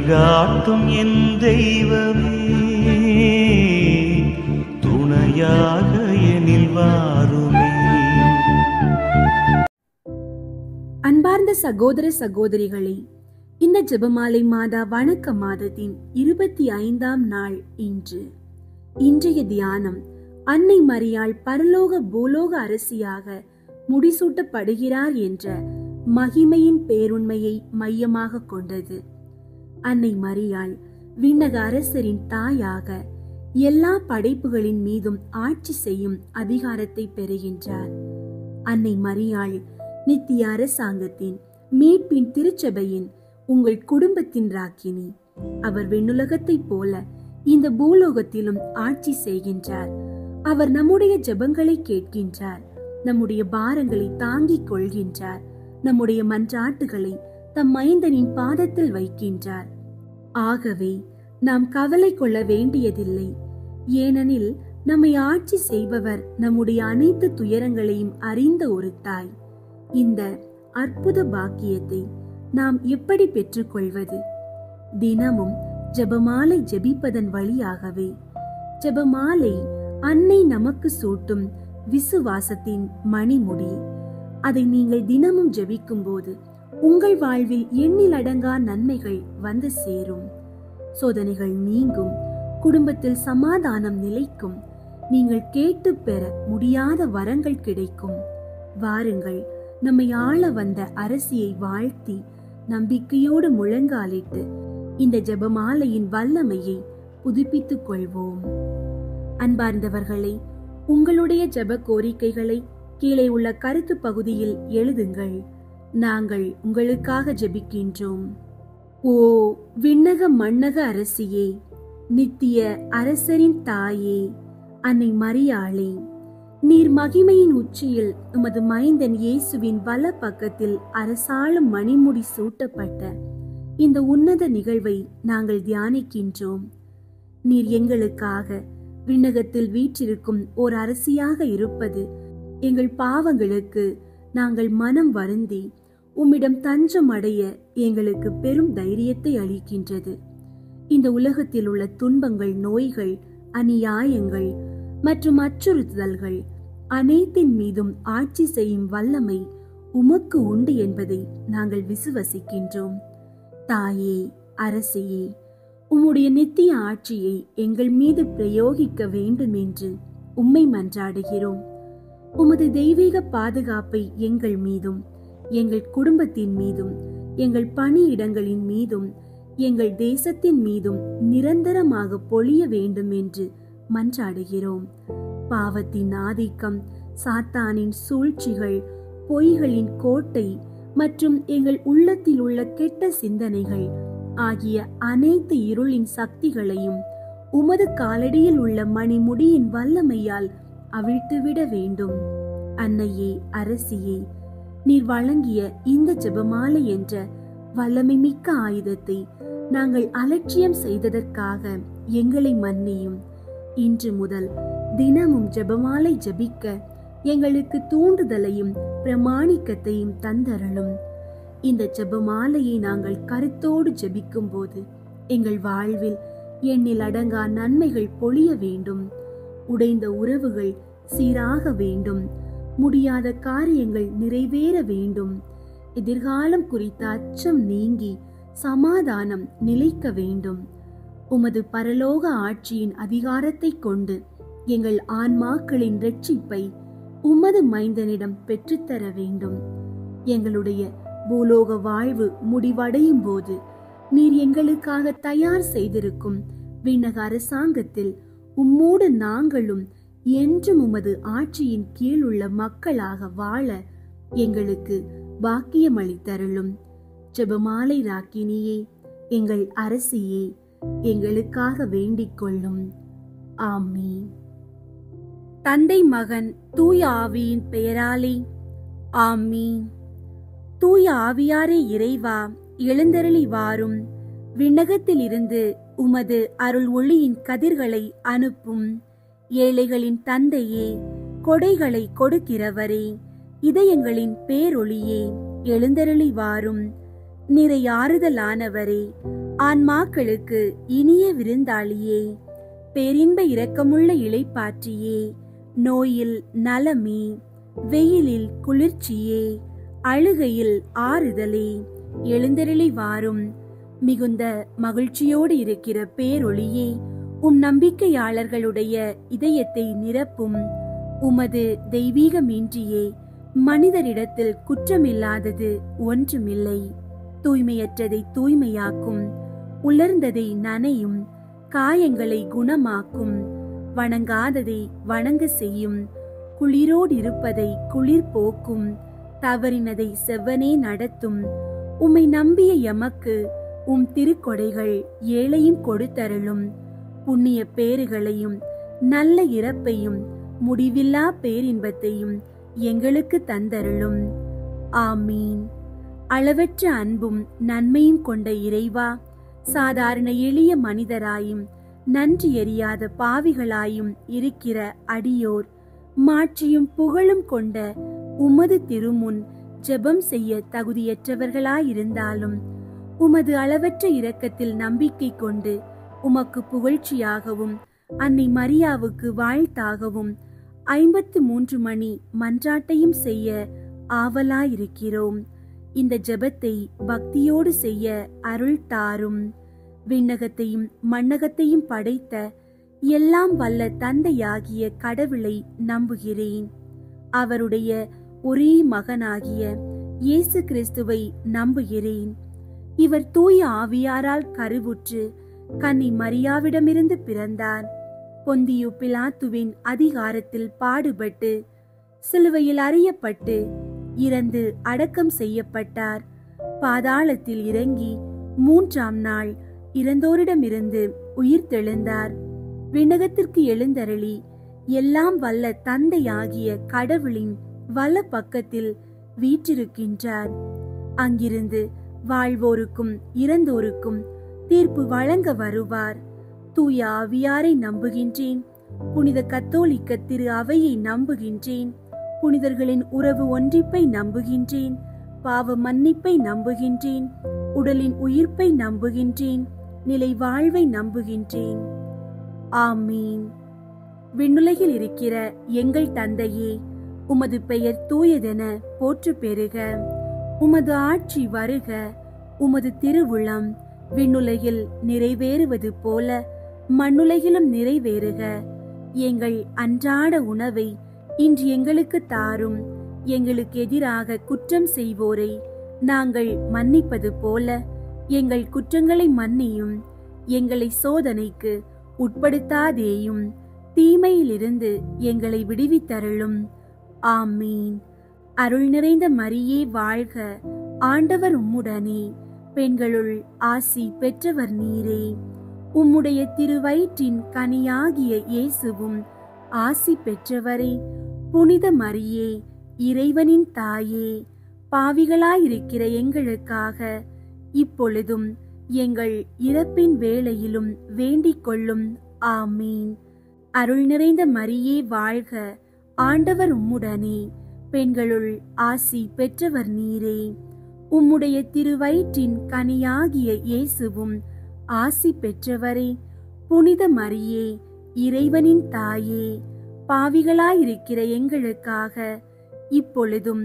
வழிகாட்டும் என் தெய்வமே, துணையாக எனில் வாருமே. அன்பார்ந்த சகோதர சகோதரிகளே, இந்த ஜெபமாலை மாதா வணக்க மாதத்தின் 25ஆம் நாள் இன்று. இன்றைய தியானம் அன்னை மரியாள் பரலோக பூலோக அரசியாக முடிசூட்டப்படுகிறார் என்ற மகிமையின் பேருண்மையை மையமாக கொண்டது. அன்னை மரியாள் விண்ணக அரசரின் தாயாக எல்லா படைப்புகளின் மீதும் ஆட்சி செய்யும் அதிகாரத்தை பெறுகின்றார். அன்னை மரியாள் நித்திய அரசாங்கத்தின் மீட்பின் திருச்சபையின் உங்கள் குடும்பத்தின் ராக்கினி. அவர் விண்ணுலகத்தைப் போல இந்த பூலோகத்திலும் ஆட்சி செய்கின்றார். அவர் நம்முடைய ஜெபங்களை கேட்கின்றார், நம்முடைய பாரங்களை தாங்கிக் கொள்கின்றார், நம்முடைய மன்றாட்டுகளை தம் மைந்தனின் பாதத்தில் வைக்கின்றார். ஆகவே நாம் கவலை கொள்ள வேண்டியதில்லை. ஏனெனில் நம்மை ஆட்சி செய்பவர் நம்முடைய அனைத்து துயரங்களையும் அறிந்த ஒரு தாய். இந்த அற்புத பாக்கியத்தை நாம் எப்படி பெற்றுக்கொள்வது? தினமும் ஜெபமாலை ஜெபிப்பதன் வழியாகவே. ஜெபமாலை அன்னை நமக்கு சூட்டும் விசுவாசத்தின் மணிமுடி. அதை நீங்கள் தினமும் ஜெபிக்கும் போது உங்கள் வாழ்வில் எண்ணில் அடங்கா நன்மைகள் வந்து சேரும். சோதனைகள் நீங்கும், குடும்பத்தில் சமாதானம் நிலைக்கும், நீங்கள் கேட்டு பெற முடியாத வரங்கள் கிடைக்கும். வாருங்கள், நம்மை ஆள வந்த அரசியை வாழ்த்தி நம்பிக்கையோடு முழங்காலிட்டு இந்த ஜெபமாலையின் வல்லமையை புதுப்பித்துக் கொள்வோம். அன்பார்ந்தவர்களே, உங்களுடைய ஜெப கோரிக்கைகளை கீழே உள்ள கருத்து பகுதியில் எழுதுங்கள். நாங்கள் உங்களுக்காக ஜெபிக்கின்றோம். ஓ விண்ணக மண்ணக அரசியே, நித்திய அரசரின் தாயே, அன்னை மரியாளே, நீர் மகிமையின் உச்சியில் உமது மைந்தன் இயேசுவின் வல பக்கத்தில் அரசாளும் மணிமுடி சூட்டப்பட்ட இந்த உன்னத நிகழ்வை நாங்கள் தியானிக்கின்றோம். நீர் எங்களுக்காக விண்ணகத்தில் வீற்றிருக்கும் ஓர் அரசியாக இருப்பது எங்கள் பாவங்களுக்கு நாங்கள் மனம் வருந்தி உம்மிடம் தஞ்சம் அடைய எங்களுக்கு பெரும் தைரியத்தை அளிக்கின்றது. இந்த உலகத்தில் உள்ள துன்பங்கள், நோய்கள், அநியாயங்கள் மற்றும் அச்சுறுத்தல்கள் அனைத்தின் மீதும் ஆட்சி செய்யும் வல்லமை உமக்கு உண்டு என்பதை நாங்கள் விசுவசிக்கின்றோம். தாயே, அரசியே, உம்முடைய நித்திய ஆட்சியை எங்கள் மீது பிரயோகிக்க வேண்டும் என்று உம்மை மன்றாடுகிறோம். உமது தெய்வீக பாதுகாப்பை எங்கள் மீதும், எங்கள் குடும்பத்தின் மீதும், எங்கள் பணியிடங்களின் மீதும், எங்கள் தேசத்தின் மீதும் நிரந்தரமாக பொழிய வேண்டும் என்று மன்றாடுகிறோம். பாவத்தின் ஆதிக்கம், சாத்தானின் சூழ்ச்சிகள், பொய்களின் கோட்டை மற்றும் எங்கள் உள்ளத்தில் உள்ள கெட்ட சிந்தனைகள் ஆகிய அனைத்து இருளின் சக்திகளையும் உமது காலடியில் உள்ள மணிமுடியின் வல்லமையால் அவிழ்த்துவிட வேண்டும். அன்னையே, அரசியே, நீர் வழங்கிய இந்த ஜெபமாலை என்ற வல்லமை மிக்க ஆயுதத்தை நாங்கள் அலட்சியம் செய்ததற்காக எங்களை மன்னியும். இன்று முதல் தினமும் ஜெபமாலை ஜெபிக்க எங்களுக்கு தூண்டுதலையும் பிரமாணிக்கத்தையும் தந்தருளும். இந்த ஜெபமாலையை நாங்கள் கருத்தோடு ஜெபிக்கும் போது எங்கள் வாழ்வில் எண்ணில் அடங்கா நன்மைகள் பொழிய வேண்டும். உடைந்த உறவுகள் சீராக வேண்டும். முடியாத காரியங்கள் நிறைவேற வேண்டும். எதிர்காலம் குறித்த அச்சம் நீங்கி சமாதானம் நிலைக்க வேண்டும். உமது பரலோக ஆட்சியின் அதிகாரத்தை கொண்டு எங்கள் ஆன்மாக்களின் இரட்சிப்பை உமது மைந்தனிடம் பெற்றுத்தர வேண்டும். எங்களுடைய பூலோக வாழ்வு முடிவடையும் போது நீர் எங்களுக்காக தயார் செய்திருக்கும் விண்ணக அரசாங்கத்தில் உம்மோடு நாங்களும் என்றும் உமது ஆட்சியின் கீழ் உள்ள மக்களாக வாழ எங்களுக்கு பாக்கியமளித்தருளும். ஜெபமாலை ராக்கினியே, எங்கள் அரசியே, எங்களுக்காக வேண்டிக் கொள்ளும். ஆமீன். தந்தை, மகன், தூய ஆவியின் பெயராலே ஆமீன். தூய ஆவியாரே இறைவா, எழுந்தருளி வாரும். விண்ணகத்தில் இருந்து உமது அருள் ஒளியின் கதிர்களை அனுப்பும். ஏழைகளின் தந்தையே, கொடைகளை கொடுக்கிறவரே, இதயங்களின் பேரொளியே, எழுந்தருளி வாரும். நிறை ஆறுதலானவரே, ஆன்மாக்களுக்கு இனிய விருந்தாளியே, பேரின்ப இரக்கமுள்ள இளைப்பாற்றியே, நோயில் நலமே, வெயிலில் குளிர்ச்சியே, அழுகையில் ஆறுதலே, எழுந்தருளி வாரும். மிகுந்த மகிழ்ச்சியோடு இருக்கிற பேரொளியே, நம்பிக்கையாளர்களுடைய இதயத்தை நிரப்பும். உமது தெய்வீக மீன்றியே மனிதரிடத்தில் குற்றமில்லாதது ஒன்றுமில்லை. தூய்மையற்றதை தூய்மையாக்கும், உலர்ந்ததை நனையும், காயங்களை குணமாக்கும், வணங்காததை வணங்க செய்யும், குளிரோடிருப்பதை குளிர் போக்கும், தவறினதை செவ்வனே நடத்தும். உம்மை நம்பிய எமக்கு திருக்கொடைகள் ஏழையும் கொடுத்தருளும். புண்ணிய பேறுகளையும் நல்ல இறப்பையும் முடிவில்லா பேரின்பத்தையும் எங்களுக்கு தந்தருளும். ஆமீன். அளவற்ற அன்பும் நன்மையும் கொண்ட இறைவா, சாதாரண எளிய மனிதராயும் நன்றி எறியாத பாவிகளாயும் இருக்கிற அடியோர் மாட்சியும் புகழும் கொண்ட உமது திருமுன் ஜெபம் செய்ய தகுதியற்றவர்களாயிருந்தாலும் உமது அளவற்ற இரக்கத்தில் நம்பிக்கை கொண்டு உமக்கு புகழ்ச்சியாகவும் அன்னை மரியாவுக்கு வாழ்த்தாகவும் 53 மணி மன்றாட்டையும் செய்ய ஆவலாயிருக்கிறோம். இந்த ஜெபத்தை பக்தியோடு செய்ய அருள் தாரும். விண்ணகத்தையும் மண்ணகத்தையும் படைத்த எல்லாம் வல்ல தந்தையாகிய கடவுளை நம்புகிறேன். அவருடைய ஒரே மகனாகிய இயேசு கிறிஸ்துவை நம்புகிறேன். இவர் தூய ஆவியாரால் கருவுற்று கன்னி மரியாவிடமிருந்து பிறந்தார். பொந்தியு பிலாத்துவின் அதிகாரத்தில் பாடுபட்டு சிலுவையில் அறையப்பட்டு இறந்து அடக்கம் செய்யப்பட்டார். பாதாளத்தில் இறங்கி 3ஆம் நாள் இறந்தோரிடமிருந்து உயிர் தெழுந்தார். விண்ணகத்திற்கு எழுந்தருளி எல்லாம் வல்ல தந்தையாகிய கடவுளின் வல பக்கத்தில் வீற்றிருக்கின்றார். அங்கிருந்து வாழ்வோருக்கும் இறந்தோருக்கும் தீர்ப்பு வழங்க வருவார். தூய ஆவியாரை நம்புகின்றேன். புனித கத்தோலிக்க திரு அவையை நம்புகின்றேன். புனிதர்களின் உறவு ஒன்றிப்பை நம்புகின்றேன். பாவ மன்னிப்பை நம்புகின்றேன். உடலின் உயிர்ப்பை நம்புகின்றேன். நிலை வாழ்வை நம்புகின்றேன். ஆமீன். விண்ணுலகில் இருக்கிற எங்கள் தந்தையே, உமது பெயர் தூயதென போற்று பெறுக. உமது ஆட்சி வருக. உமது திருவுளம் விண்ணுலகில் நிறைவேறுவது போல மண்ணுலகிலும் நிறைவேறுக. எங்கள் அன்றாட உணவை இன்று எங்களுக்கு தாரும். எங்களுக்கு எதிராக குற்றம் செய்வோரை நாங்கள் மன்னிப்பது போல எங்கள் குற்றங்களை மன்னியும். எங்களை சோதனைக்கு உட்படுத்தாதேயும், தீமையிலிருந்து எங்களை விடுவித்தருளும். ஆமீன். அருள் நிறைந்த மரியே வாழ்க. ஆண்டவர் உம்முடனே, பெண்களுள் ஆசி பெற்றவர் நீரே. உம்முடைய திருவயிற்றின் கனியாகிய இயேசுவும் ஆசி பெற்றவரே. புனித மரியே, இறைவனின் தாயே, பாவிகளாயிருக்கிற எங்களுக்காக இப்பொழுதும் எங்கள் இறப்பின் வேளையிலும் வேண்டிக் கொள்ளும். ஆமீன். அருள் நிறைந்த மரியே வாழ்க. ஆண்டவர் உம்முடனே, பெண்களுள் ஆசி பெற்றவர் நீரே. உம்முடைய திருவயிற்றின் கனியாகிய இயேசுவும் ஆசி பெற்றவரே. புனித மரியே, இறைவனின் தாயே, பாவிகளாயிருக்கிற எங்களுக்காக இப்பொழுதும்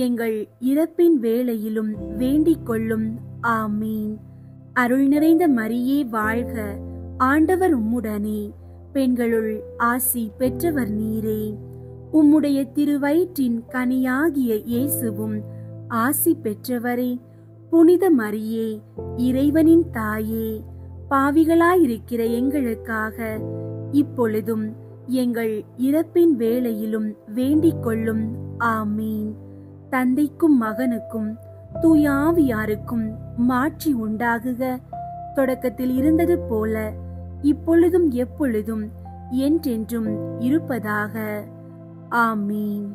எங்கள் இறப்பின் வேளையிலும் வேண்டிக் கொள்ளும். ஆமீன். அருள் நிறைந்த மரியே வாழ்க. ஆண்டவர் உம்முடனே, பெண்களுள் ஆசி பெற்றவர் நீரே. உம்முடைய திருவயிற்றின் கனியாகிய இயேசுவும் ஆசி பெற்றவரே. புனித மரியே, இறைவனின் தாயே, பாவிகளாயிருக்கிற எங்களுக்காக இப்பொழுதும் எங்கள் இறப்பின் வேளையிலும் வேண்டிக் கொள்ளும். ஆமீன். தந்தைக்கும் மகனுக்கும் தூய ஆவியாருக்கும் மாட்சி உண்டாகுக. தொடக்கத்தில் இருந்தது போல இப்பொழுதும் எப்பொழுதும் என்றென்றும் இருப்பதாக. ஆமீன்.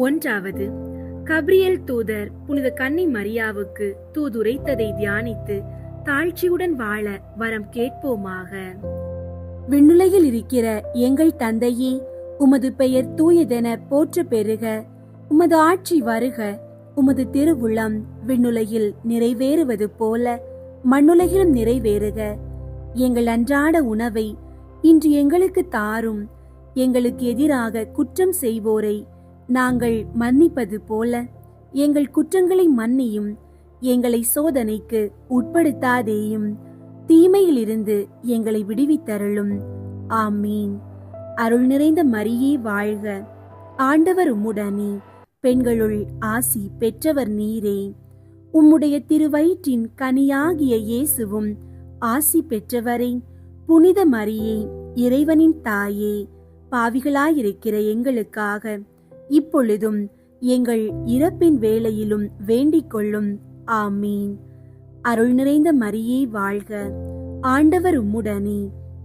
1. கப்ரியேல் தூதர் புனித கன்னி மரியாவுக்கு தூதுரைத்ததை தியானித்து தாழ்ச்சியுடன் வாழ வரம் கேட்போமாக. விண்ணுலகில் இருக்கிற எங்கள் தந்தையே, உமது பெயர் தூயதென போற்ற பெறுக. உமது ஆட்சி வருக. உமது திருவுளம் விண்ணுலகில் நிறைவேறுவது போல மண்ணுலகிலும் நிறைவேறுக. எங்கள் அன்றாட உணவை இன்று எங்களுக்கு தாரும். எங்களுக்கு எதிராக குற்றம் செய்வோரை நாங்கள் மன்னிப்பது போல எங்கள் குற்றங்களை மன்னியும். எங்களை சோதனைக்கு உட்படுத்தாதேயும், தீமையிலிருந்து எங்களை விடுவித்தருளும். ஆமீன். அருள் நிறைந்த மரியே வாழ்க, ஆண்டவர் உம்முடனே. பெண்களுள் ஆசி பெற்றவர் நீரே. உம்முடைய திருவயிற்றின் கனியாகிய இயேசுவும் ஆசி பெற்றவரே. புனித மரியே, இறைவனின் தாயே, பாவிகளாயிருக்கிற எங்களுக்காக இப்பொழுதும் எங்கள் இறப்பின் வேளையிலும் வேண்டிக் கொள்ளும். ஆமீன். அருள் நிறைந்த மரியே வாழ்க, ஆண்டவர் உம்முடனே.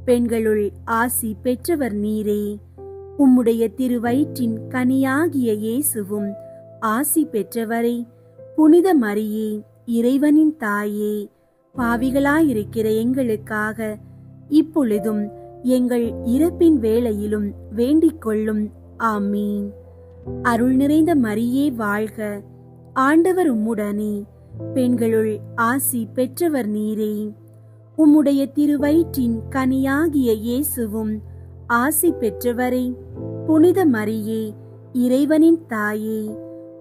பெண்களுள் ஆசி பெற்றவர் நீரே. உம்முடைய திருவயிற்றின் கனியாகிய இயேசுவும் ஆசி பெற்றவரே. புனித மரியே, இறைவனின் தாயே, பாவிகளாயிருக்கிற எங்களுக்காக இப்பொழுதும் எங்கள் இறப்பின் வேளையிலும் வேண்டிக் கொள்ளும். ஆமீன். அருள் நிறைந்த மரியே வாழ்க, ஆண்டவர் உம்முடனே. பெண்களுள் ஆசி பெற்றவர் நீரே. உம்முடைய திருவயிற்றின் கனியாகிய இயேசுவும் ஆசி பெற்றவரே. புனித மரியே, இறைவனின் தாயே,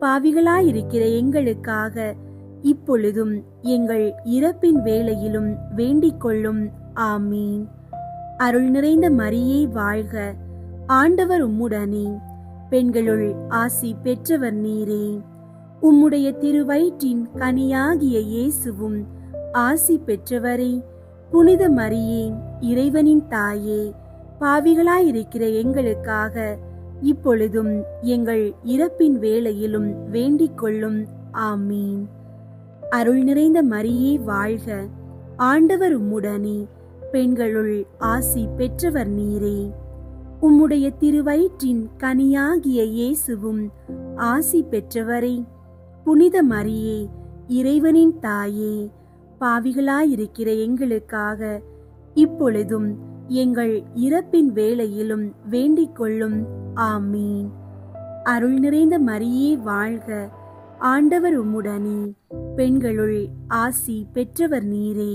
பாவிகளாயிருக்கிற எங்களுக்காக இப்பொழுதும் எங்கள் இறப்பின் வேளையிலும் வேண்டிக் கொள்ளும். ஆமீன். அருள் நிறைந்த மரியே வாழ்க, ஆண்டவர் உம்முடனே. பெண்களுள் ஆசி பெற்றவர் நீரே. உம்முடைய திருவயிற்றின் கனியாகிய இயேசுவும் ஆசி பெற்றவரே. புனித மரியே, இறைவனின் தாயே, பாவிகளாயிருக்கிற எங்களுக்காக இப்பொழுதும் எங்கள் இறப்பின் வேளையிலும் வேண்டிக் கொள்ளும். ஆமீன். அருள் நிறைந்த மரியே வாழ்க, ஆண்டவர் உம்முடனே. பெண்களுள் ஆசி பெற்றவர் நீரே. உம்முடைய திருவயிற்றின் கனியாகிய இயேசுவும் ஆசி பெற்றவரே. புனித மரியே, இறைவனின் தாயே, பாவிகளாயிருக்கிற எங்களுக்காக இப்பொழுதும் எங்கள் இறப்பின் வேளையிலும் வேண்டிக் கொள்ளும். ஆமீன். அருள் நிறைந்த மரியே வாழ்க, ஆண்டவர் உம்முடனே. பெண்களுள் ஆசி பெற்றவர் நீரே.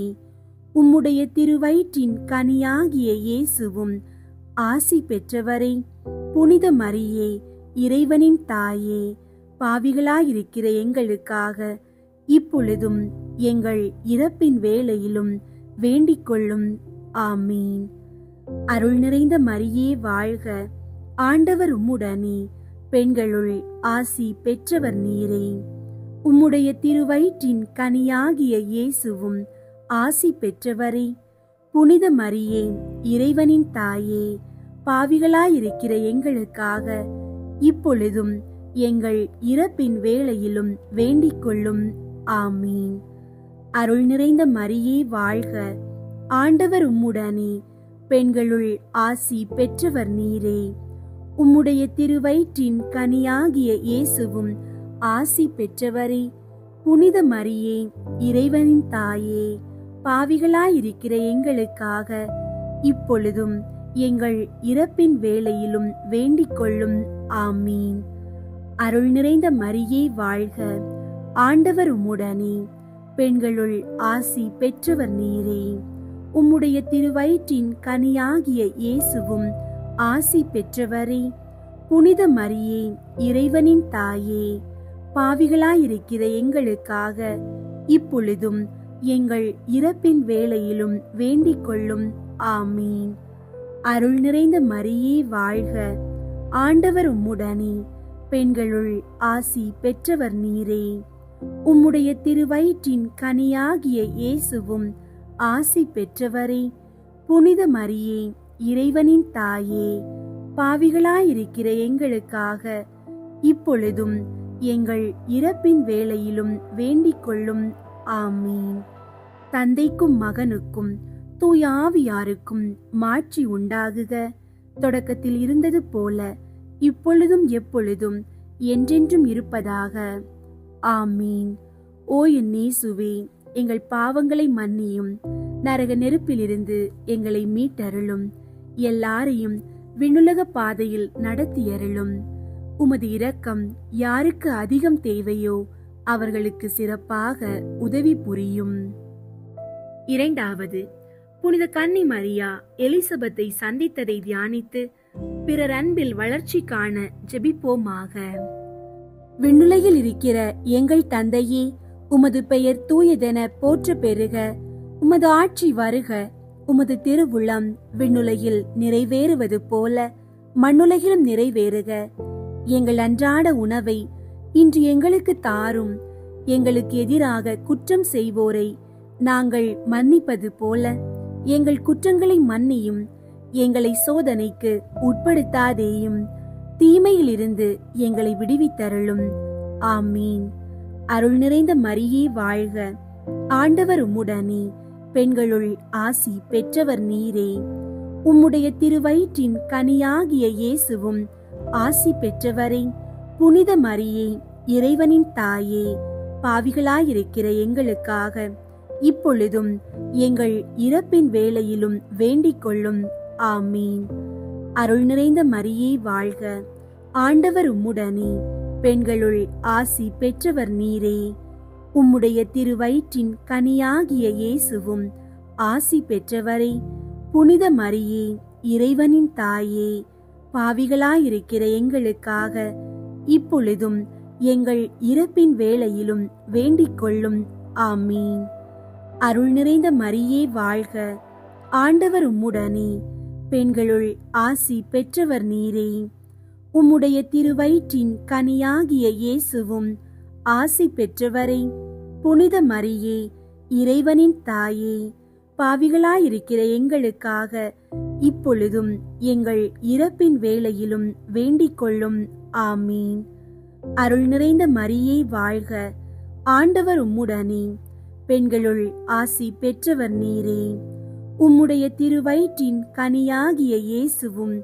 உம்முடைய திருவயிற்றின் கனியாகிய இயேசுவும் ஆசி பெற்றவரே. புனித மரியே, இறைவனின் தாயே, பாவிகளாயிருக்கிற எங்களுக்காக இப்பொழுதும் எங்கள் இறப்பின் வேளையிலும் வேண்டிக் கொள்ளும். ஆமீன். அருள் நிறைந்த மரியே வாழ்க, ஆண்டவர் உம்முடனே. பெண்களுள் ஆசி பெற்றவர் நீரே. உம்முடைய திருவயிற்றின் கனியாகிய இயேசுவும் ஆசி பெற்றவரே. புனித மரியே, இறைவனின் தாயே, பாவிகளாயிருக்கிற எங்களுக்காக இப்பொழுதும் எங்கள் இறப்பின் வேளையிலும் வேண்டிக் கொள்ளும். ஆமீன். அருள் நிறைந்த மரியே வாழ்க, ஆண்டவர் உம்முடனே. பெண்களுள் ஆசி பெற்றவர் நீரே. உம்முடைய திருவயிற்றின் கனியாகிய இயேசுவும் ஆசி பெற்றவரே. புனித மரியே, இறைவனின் தாயே, பாவிகளாயிருக்கிற எங்களுக்காக இப்பொழுதும் எங்கள் இறப்பின் வேளையிலும் வேண்டிக் கொள்ளும். ஆமீன். அருள் நிறைந்த மரியே வாழ்க, ஆண்டவர் உம்முடனே. பெண்களுள் ஆசி பெற்றவர் நீரே. உம்முடைய திருவயிற்றின் கனியாகிய இயேசுவும் ஆசி பெற்றவரே. புனித மரியே, இறைவனின் தாயே, பாவிகளாயிருக்கிற எங்களுக்காக இப்பொழுதும் எங்கள் இறப்பின் வேளையிலும் வேண்டிக் கொள்ளும். ஆமீன். அருள் நிறைந்த மரியே வாழ்க, ஆண்டவர் உம்முடனே. பெண்களுள் ஆசி பெற்றவர் நீரே. உம்முடைய திருவயிற்றின் கனியாகிய இயேசுவும் ஆசி பெற்றவரே. புனித மரியே, இறைவனின் தாயே, பாவிகளாயிருக்கிற எங்களுக்காக இப்பொழுதும் எங்கள் இறப்பின் வேளையிலும் வேண்டிக் கொள்ளும். ஆமீன். தந்தைக்கும் மகனுக்கும் தூய ஆவியாருக்கும் மாட்சி உண்டாகுக. தொடக்கத்தில் இருந்தது போல இப்பொழுதும் எப்பொழுதும் என்றென்றும் இருப்பதாக. ஆமீன். ஓ என் இயேசுவே, எங்கள் பாவங்களை மன்னியும், நரக நெருப்பிலிருந்து எங்களை மீட்டருளும், எல்லாரையும் விண்ணுலக பாதையில் நடத்தியருளும். உமது இரக்கம் யாருக்கு அதிகம் தேவையோ அவர்களுக்கு சிறப்பாக உதவி புரியும். இரண்டாவது, புனித கன்னி மரியா எலிசபெத்தை சந்தித்ததை தியானித்து பிறர் அன்பில் வளர்ச்சி காண ஜெபிப்போமாக. விண்ணுலகில் இருக்கிற எங்கள் தந்தையே, உமது பெயர் தூயதென போற்ற பெறுக. உமது ஆட்சி வருக. உமது திருவுளம் விண்ணுலகில் நிறைவேறுவது போல மண்ணுலகிலும் நிறைவேறுக. எங்கள் அன்றாட உணவை இன்று எங்களுக்கு தாரும். எங்களுக்கு எதிராக குற்றம் செய்வோரை நாங்கள் மன்னிப்பது போல எங்கள் குற்றங்களை மன்னியும். எங்களை சோதனைக்கு உட்படுத்தாதேயும், தீமையிலிருந்து எங்களை விடுவித்தருளும். ஆமீன். அருள் நிறைந்த மரியே வாழ்க. ஆண்டவர் உம்முடனே, பெண்களுள் ஆசி பெற்றவர் நீரே. உம்முடைய திருவயிற்றின் கனியாகிய இயேசுவும் ஆசி பெற்றவரே. புனித மரியே, இறைவனின் தாயே, பாவிகளாயிருக்கிற எங்களுக்காக இப்பொழுதும் எங்கள் இறப்பின் வேளையிலும் வேண்டிக் கொள்ளும். ஆமீன். அருள் நிறைந்த மரியே வாழ்க. ஆண்டவர் உம்முடனே, பெண்களுள் ஆசி பெற்றவர் நீரே. உம்முடைய திருவயிற்றின் கனியாகிய இயேசுவும் ஆசி பெற்றவரே. புனித மரியே, இறைவனின் தாயே, பாவிகளாயிருக்கிற எங்களுக்காக இப்பொழுதும் எங்கள் இறப்பின் வேளையிலும் வேண்டிக் கொள்ளும். ஆமீன். அருள் நிறைந்த மரியே வாழ்க. ஆண்டவர் உம்முடனே, பெண்களுள் ஆசி பெற்றவர் நீரே. உம்முடைய திருவயிற்றின் கனியாகிய இயேசுவும் ஆசி பெற்றவரே. புனித மரியே, இறைவனின் தாயே, பாவிகளாயிருக்கிற எங்களுக்காக இப்பொழுதும் எங்கள் இறப்பின் வேளையிலும் வேண்டிக் கொள்ளும். ஆமீன். அருள் நிறைந்த மரியே வாழ்க. ஆண்டவர் உம்முடனே, பெண்களுள் ஆசி பெற்றவர் நீரே. உம்முடைய திருவயிற்றின் கனியாகிய இயேசுவும்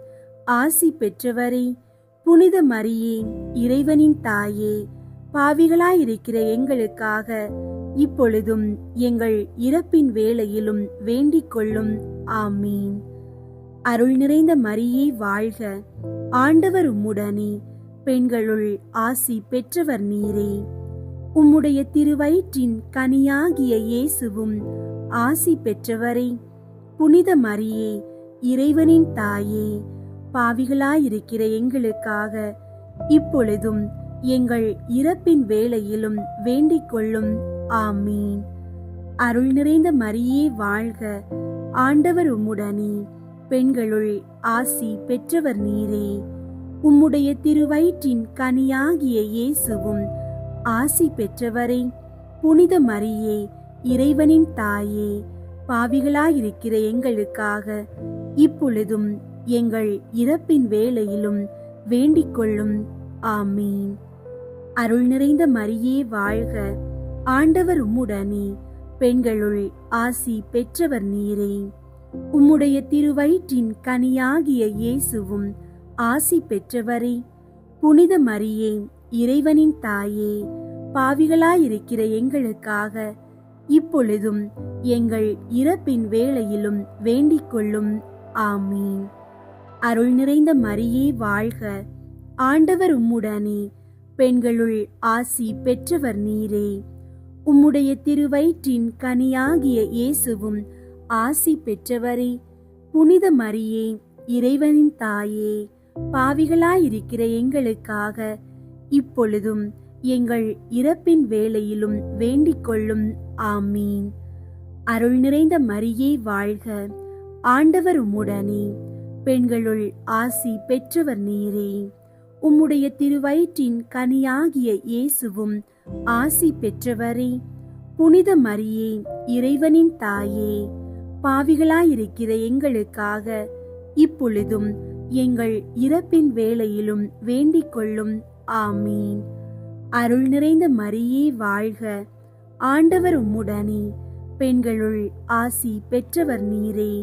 ஆசி பெற்றவரே. புனித மரியே, இறைவனின் தாயே, பாவிகளாயிருக்கிற எங்களுக்காக இப்பொழுதும் எங்கள் இறப்பின் வேளையிலும் வேண்டிக் கொள்ளும். ஆமீன். அருள் நிறைந்த மரியே வாழ்க. ஆண்டவர் உம்முடனே, பெண்களுள் ஆசி பெற்றவர் நீரே. உம்முடைய திருவயிற்றின் கனியாகிய இயேசுவும் ஆசி பெற்றவரே. புனித மரியே, இறைவனின் தாயே, பாவிகளாயிருக்கிற எங்களுக்காக இப்பொழுதும் எங்கள் இறப்பின் வேளையிலும் வேண்டிக் கொள்ளும். ஆமீன். அருள் நிறைந்த மரியே வாழ்க. ஆண்டவர் உம்முடனே, பெண்களுள் ஆசி பெற்றவர் நீரே. உம்முடைய திருவயிற்றின் கனியாகிய இயேசுவும் ஆசி பெற்றவரே. புனித மரியே, இறைவனின் தாயே, பாவிகளாயிருக்கிற எங்களுக்காக இப்பொழுதும் எங்கள் இறப்பின் வேளையிலும் வேண்டிக் கொள்ளும். ஆமீன். அருள் நிறைந்த மரியே வாழ்க. ஆண்டவர் உம்முடனே, பெண்களுள் ஆசி பெற்றவர் நீரே. உம்முடைய திருவயிற்றின் கனியாகிய இயேசுவும் ஆசி பெற்றவரே. புனித மரியே, இறைவனின் தாயே, பாவிகளாயிருக்கிற எங்களுக்காக இப்பொழுதும் எங்கள் இறப்பின் வேளையிலும் வேண்டிக் கொள்ளும். ஆமீன். அருள் நிறைந்த மரியே வாழ்க. ஆண்டவர் உம்முடனே, பெண்களுள் ஆசி பெற்றவர் நீரே. உம்முடைய திருவயிற்றின் கனியாகிய இயேசுவும் ஆசி பெற்றவரே. புனித மரியே, இறைவனின் தாயே, பாவிகளாயிருக்கிற எங்களுக்காக இப்பொழுதும் எங்கள் இறப்பின் வேளையிலும் வேண்டிக் கொள்ளும். ஆமீன். அருள் நிறைந்த மரியே வாழ்க. ஆண்டவர் உம்முடனே, பெண்களுள் ஆசி பெற்றவர் நீரே. உம்முடைய திருவயிற்றின் கனியாகிய இயேசுவும் ஆசி பெற்றவரே. புனித மரியே, இறைவனின் தாயே, பாவிகளாயிருக்கிற எங்களுக்காக இப்பொழுதும் எங்கள் இறப்பின் வேளையிலும் வேண்டிக் கொள்ளும். ஆமீன். அருள் நிறைந்த மரியே வாழ்க. ஆண்டவர் உம்முடனே, பெண்களுள் ஆசி பெற்றவர் நீரே.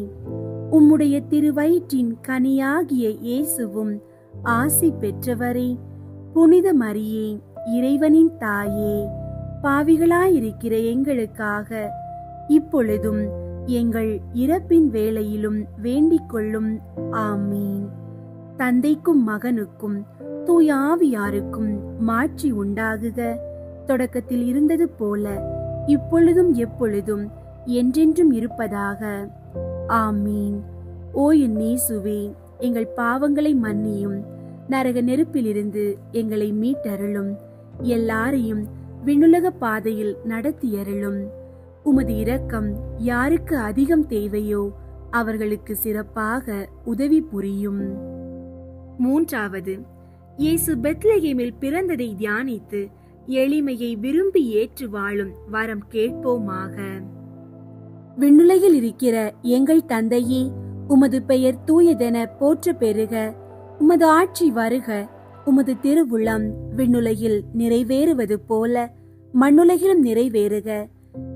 உம்முடைய திருவயிற்றின் கனியாகிய இயேசுவும் ஆசி பெற்றவரே. புனித மரியே, இறைவனின் தாயே, பாவிகளாயிருக்கிற எங்களுக்காக இப்பொழுதும் எங்கள் இறப்பின் வேளையிலும் வேண்டிக் கொள்ளும். ஆமீன். தந்தைக்கும் மகனுக்கும் தூய ஆவியாருக்கும் மாட்சி உண்டாகுக. தொடக்கத்தில் இருந்தது போல இப்பொழுதும் எப்பொழுதும் என்றென்றும் இருப்பதாக. ஆமீன். ஓ என் இயேசுவே, எங்கள் பாவங்களை மன்னியும், நரக நெருப்பிலிருந்து எங்களை மீட்டருளும், எல்லாரையும் விண்ணுலக பாதையில் நடத்தியருளும். உமது இரக்கம் யாருக்கு அதிகம் தேவையோ அவர்களுக்கு சிறப்பாக உதவி புரியும். மூன்றாவது, இயேசு பெத்லகேமில் பிறந்ததை தியானித்து எளிமையை விரும்பி ஏற்று வாழும் வரம் கேட்போமாக. விண்ணுலகில் இருக்கிற எங்கள் தந்தையே, உமது பெயர் தூயதென போற்ற பெறுக. உமது ஆட்சி வருக. உமது திருவுளம் விண்ணுலகில் நிறைவேறுவது போல மண்ணுலகிலும் நிறைவேறுக.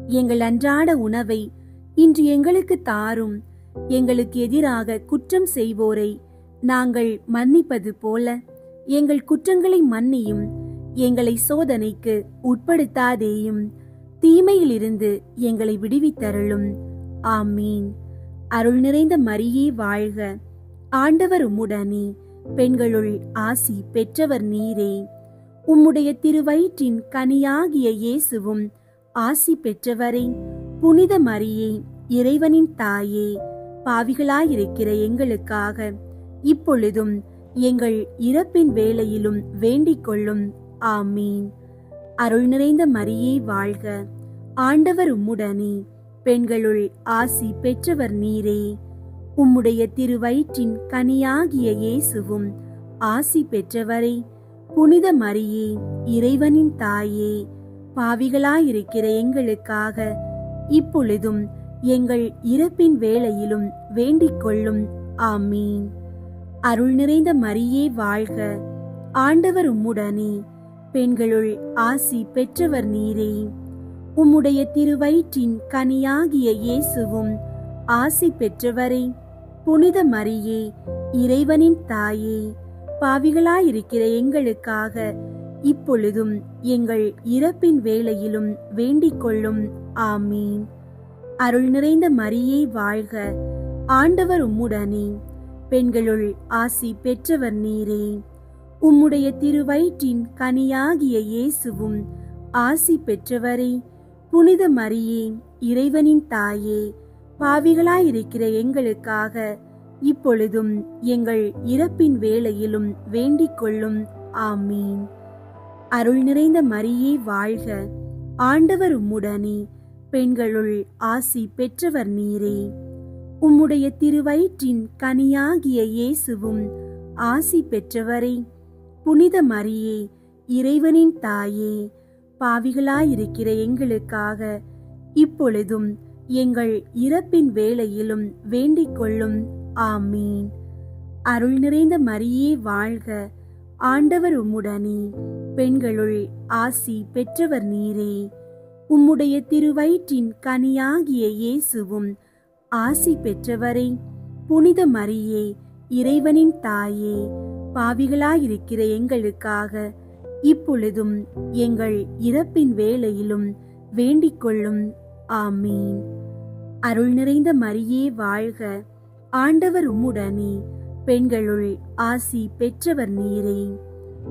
எங்கள் அன்றாட உணவை இன்று எங்களுக்கு தாரும். எங்களுக்கு எதிராக குற்றம் செய்வோரை நாங்கள் மன்னிப்பது போல எங்கள் குற்றங்களை மன்னியும். எங்களை சோதனைக்கு உட்படுத்தாதேயும், தீமையிலிருந்து எங்களை விடுவித்தருளும். ஆமீன். அருள் நிறைந்த மரியே வாழ்க. ஆண்டவர் உம்முடனே, பெண்களுள் ஆசி பெற்றவர் நீரே. உம்முடைய திருவயிற்றின் கனியாகிய இயேசுவும் ஆசி பெற்றவரே. புனித மரியே, இறைவனின் தாயே, பாவிகளாயிருக்கிற எங்களுக்காக இப்பொழுதும் எங்கள் இறப்பின் வேளையிலும் வேண்டிக் கொள்ளும். ஆமீன். அருள் நிறைந்த மரியே வாழ்க. ஆண்டவர் உம்முடனே, பெண்களுள் ஆசி பெற்றவர் நீரே. உம்முடைய திருவயிற்றின் கனியாகிய இயேசுவும் ஆசி பெற்றவரே. புனித மரியே, இறைவனின் தாயே, பாவிகளாயிருக்கிற எங்களுக்காக இப்பொழுதும் எங்கள் இறப்பின் வேளையிலும் வேண்டிக் கொள்ளும். ஆமீன். அருள் நிறைந்த மரியே வாழ்க. ஆண்டவர் உம்முடனே, பெண்களுள் ஆசி பெற்றவர் நீரே. உம்முடைய திருவயிற்றின் கனியாகிய இயேசுவும் ஆசி பெற்றவரே. புனித மரியே, இறைவனின் தாயே, பாவிகளாயிருக்கிற எங்களுக்காக இப்பொழுதும் எங்கள் இறப்பின் வேளையிலும் வேண்டிக் கொள்ளும். ஆமீன். அருள் நிறைந்த மரியே வாழ்க. ஆண்டவர் உம்முடனே, பெண்களுள் ஆசி பெற்றவர் நீரே. உம்முடைய திருவயிற்றின் கனியாகிய இயேசுவும் ஆசி பெற்றவரே. புனித மரியே, இறைவனின் தாயே, பாவிகளாயிருக்கிற எங்களுக்காக இப்பொழுதும் எங்கள் இறப்பின் வேளையிலும் வேண்டிக் கொள்ளும். ஆமீன். அருள் நிறைந்த மரியே வாழ்க. ஆண்டவர் உம்முடனே, பெண்களுள் ஆசி பெற்றவர் நீரே. உம்முடைய திருவயிற்றின் கனியாகிய இயேசுவும் ஆசி பெற்றவரே. புனித மரியே, இறைவனின் தாயே, பாவிகளாயிருக்கிற எங்களுக்காக இப்பொழுதும் எங்கள் இறப்பின் வேளையிலும் வேண்டிக் கொள்ளும். ஆமீன். அருள் நிறைந்த மரியே வாழ்க. ஆண்டவர் உம்முடனே, பெண்களுள் ஆசி பெற்றவர் நீரே. உம்முடைய திருவயிற்றின் கனியாகிய இயேசுவும் ஆசி பெற்றவரே. புனித மரியே, இறைவனின் தாயே, பாவிகளாயிருக்கிற எங்களுக்காக இப்பொழுதும் எங்கள் இறப்பின் வேளையிலும் வேண்டிக் கொள்ளும். ஆமீன். அருள் நிறைந்த மரியே வாழ்க. ஆண்டவர் உம்முடனே, பெண்களுள் ஆசி பெற்றவர் நீரே.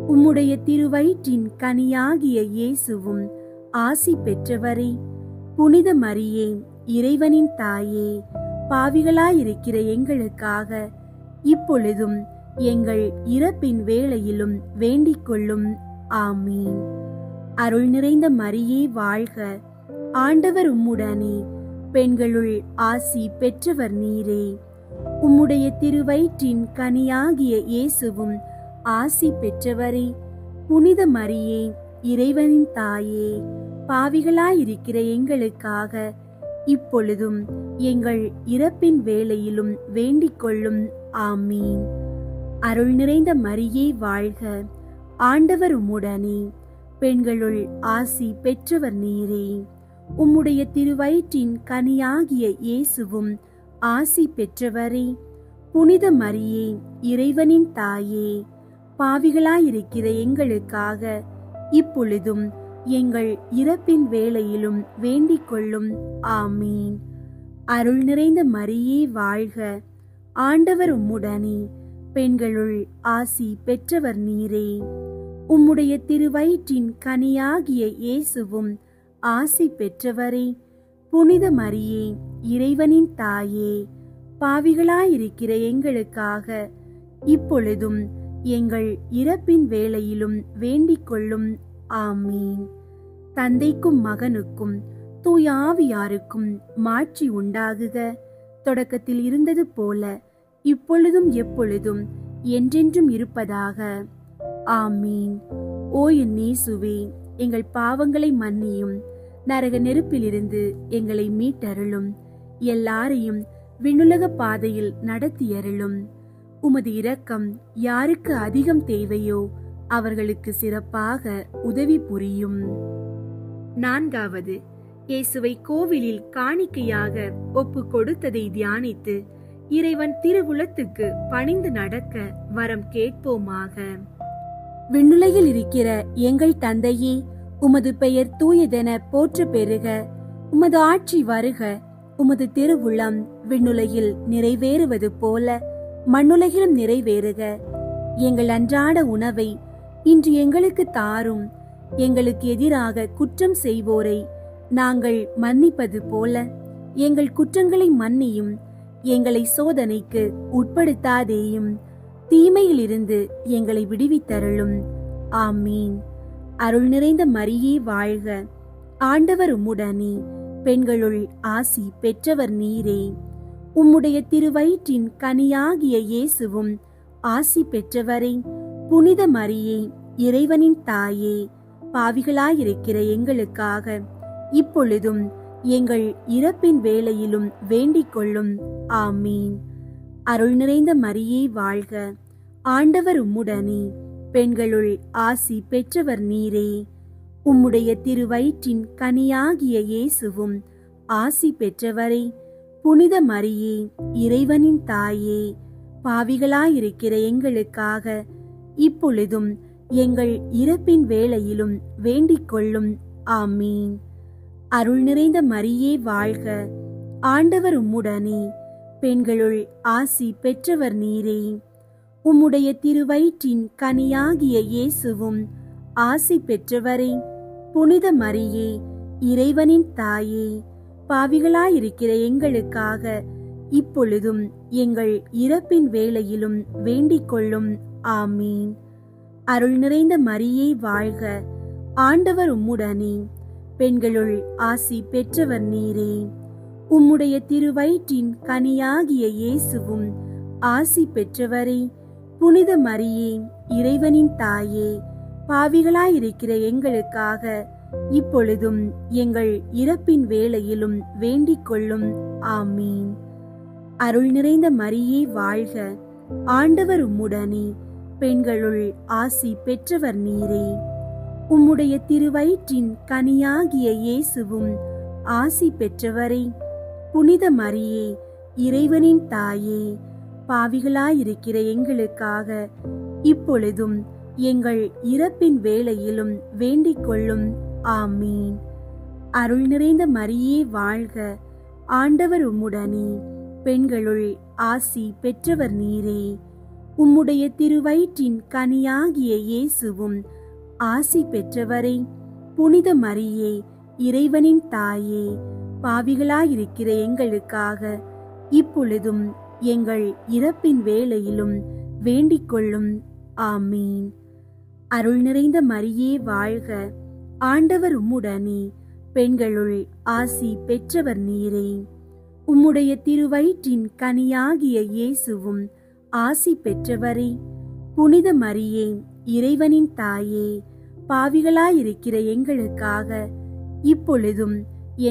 உம்முடைய திருவயிற்றின் கனியாகிய இயேசுவும் ஆசி பெற்றவரே. புனித மரியே, இறைவனின் தாயே, பாவிகளாயிருக்கிற எங்களுக்காக இப்பொழுதும் எங்கள் இறப்பின் வேளையிலும் வேண்டிக் கொள்ளும். ஆமீன். அருள் நிறைந்த மரியே வாழ்க. ஆண்டவர் உம்முடனே, பெண்களுள் ஆசி பெற்றவர் நீரே. உம்முடைய திருவயிற்றின் கனியாகிய இயேசுவும் ஆசி பெற்றவரே. புனித மரியே, இறைவனின் தாயே, பாவிகளாயிருக்கிற எங்களுக்காக இப்பொழுதும் எங்கள் இறப்பின் வேளையிலும் வேண்டிக் கொள்ளும். ஆமீன். அருள் நிறைந்த மரியே வாழ்க. ஆண்டவர் உம்முடனே, பெண்களுள் ஆசி பெற்றவர் நீரே. உம்முடைய திருவயிற்றின் கனியாகிய இயேசுவும் ஆசி பெற்றவரே. புனித மரியே, இறைவனின் தாயே, பாவிகளாயிருக்கிற எங்களுக்காக இப்பொழுதும் எங்கள் இறப்பின் வேளையிலும் வேண்டிக் கொள்ளும். ஆமீன். அருள் நிறைந்த மரியே வாழ்க. ஆண்டவர் உம்முடனே, பெண்களுள் ஆசி பெற்றவர் நீரே. உம்முடைய திருவயிற்றின் கனியாகிய இயேசுவும் ஆசி பெற்றவரே. புனித மரியே, இறைவனின் தாயே, பாவிகளாயிருக்கிற எங்களுக்காக இப்பொழுதும் எங்கள் இறப்பின் வேளையிலும் வேண்டிக் கொள்ளும். ஆமீன். தந்தைக்கும் மகனுக்கும் தூய ஆவியாருக்கும் மாட்சி உண்டாகுக. தொடக்கத்தில் இருந்தது போல இப்பொழுதும் எப்பொழுதும் என்றென்றும் இருப்பதாக. ஆமீன். ஓ என் இயேசுவே, எங்கள் பாவங்களை மன்னியும், நரக நெருப்பிலிருந்து எங்களை மீட்டருளும், எல்லாரையும் விண்ணுலக பாதையில் நடத்தியருளும். உமது இரக்கம் யாருக்கு அதிகம் தேவையோ அவர்களுக்கு சிறப்பாக உதவி புரியும். 4வது, இயேசுவை கோவிலில் காணிக்கையாக ஒப்பு கொடுத்ததை தியானித்து இறைவன் திருவுளத்துக்கு பணிந்து நடக்க வரம் கேட்போமாக. விண்ணுலகில் இருக்கிற எங்கள் தந்தையே, உமது பெயர் தூயதென போற்ற பெறுக. உமது ஆட்சி வருக. உமது திருவுளம் விண்ணுலகில் நிறைவேறுவது போல மண்ணுலகிலும் நிறைவேறுக. எங்கள் அன்றாட உணவை இன்று எங்களுக்கு தாரும். எங்களுக்கு எதிராக குற்றம் செய்வோரை நாங்கள் மன்னிப்பது போல எங்கள் குற்றங்களை மன்னியும். எங்களை சோதனைக்கு உட்படுத்தாதேயும், தீமையிலிருந்து எங்களை விடுவித்தருளும். ஆமீன். அருள் நிறைந்த மரியே வாழ்க. ஆண்டவர் உம்முடனே, பெண்களுள் ஆசி பெற்றவர் நீரே. உம்முடைய திருவயிற்றின் கனியாகிய இயேசுவும் ஆசி பெற்றவரே. புனித மரியே, இறைவனின் தாயே, பாவிகளாயிருக்கிற எங்களுக்காக இப்பொழுதும் எங்கள் இறப்பின் வேளையிலும் வேண்டிக் கொள்ளும். ஆமீன். அருள் நிறைந்த மரியே வாழ்க. ஆண்டவர் உம்முடனே, பெண்களுள் ஆசி பெற்றவர் நீரே. உம்முடைய திருவயிற்றின் கனியாகிய இயேசுவும் ஆசி பெற்றவரே. புனித மரியே, இறைவனின் தாயே, பாவிகளாயிருக்கிற எங்களுக்காக இப்பொழுதும் எங்கள் இறப்பின் வேளையிலும் வேண்டிக் கொள்ளும். ஆமீன். அருள் நிறைந்த மரியே வாழ்க. ஆண்டவர் உம்முடனே, பெண்களுள் ஆசி பெற்றவர் நீரே. உம்முடைய திருவயிற்றின் கனியாகிய இயேசுவும் ஆசி பெற்றவரே. புனித மரியே, இறைவனின் தாயே, பாவிகளாயிருக்கிற எங்களுக்காக இப்பொழுதும் எங்கள் இறப்பின் வேளையிலும் வேண்டிக் கொள்ளும். ஆமீன். அருள் நிறைந்த மரியே வாழ்க. ஆண்டவர் உம்முடனே, பெண்களுள் ஆசி பெற்றவர் நீரே. உம்முடைய திருவயிற்றின் கனியாகிய இயேசுவும் ஆசி பெற்றவரே. புனித மரியே, இறைவனின் தாயே, பாவிகளாயிருக்கிற எங்களுக்காக இப்பொழுதும் எங்கள் இறப்பின் வேளையிலும் வேண்டிக் கொள்ளும். ஆமீன். அருள் நிறைந்த மரியே வாழ்க. ஆண்டவர் உம்முடனே, பெண்களுள் ஆசி பெற்றவர் நீரே. உம்முடைய திருவயிற்றின் கனியாகிய இயேசுவும் ஆசி பெற்றவரே. புனித மரியே, இறைவனின் தாயே, பாவிகளாயிருக்கிற எங்களுக்காக இப்பொழுதும் எங்கள் இறப்பின் வேளையிலும் வேண்டிக் கொள்ளும். ஆமீன். அருள் நிறைந்த மரியே வாழ்க. ஆண்டவர் உம்முடனே, பெண்களுள் ஆசி பெற்றவர் நீரே. உம்முடைய திருவயிற்றின் கனியாகிய இயேசுவும் ஆசி பெற்றவரே. புனித மரியே, இறைவனின் தாயே, பாவிகளாயிருக்கிற எங்களுக்காக இப்பொழுதும் எங்கள் இறப்பின் வேளையிலும் வேண்டிக் கொள்ளும். ஆமீன். அருள் நிறைந்த மரியே வாழ்க. ஆண்டவர் உம்முடனே, பெண்களுள் ஆசி பெற்றவர் நீரே. உம்முடைய திருவயிற்றின் கனியாகிய இயேசுவும் ஆசி பெற்றவரே. புனித மரியே, இறைவனின் தாயே, பாவிகளாயிருக்கிற எங்களுக்காக இப்பொழுதும்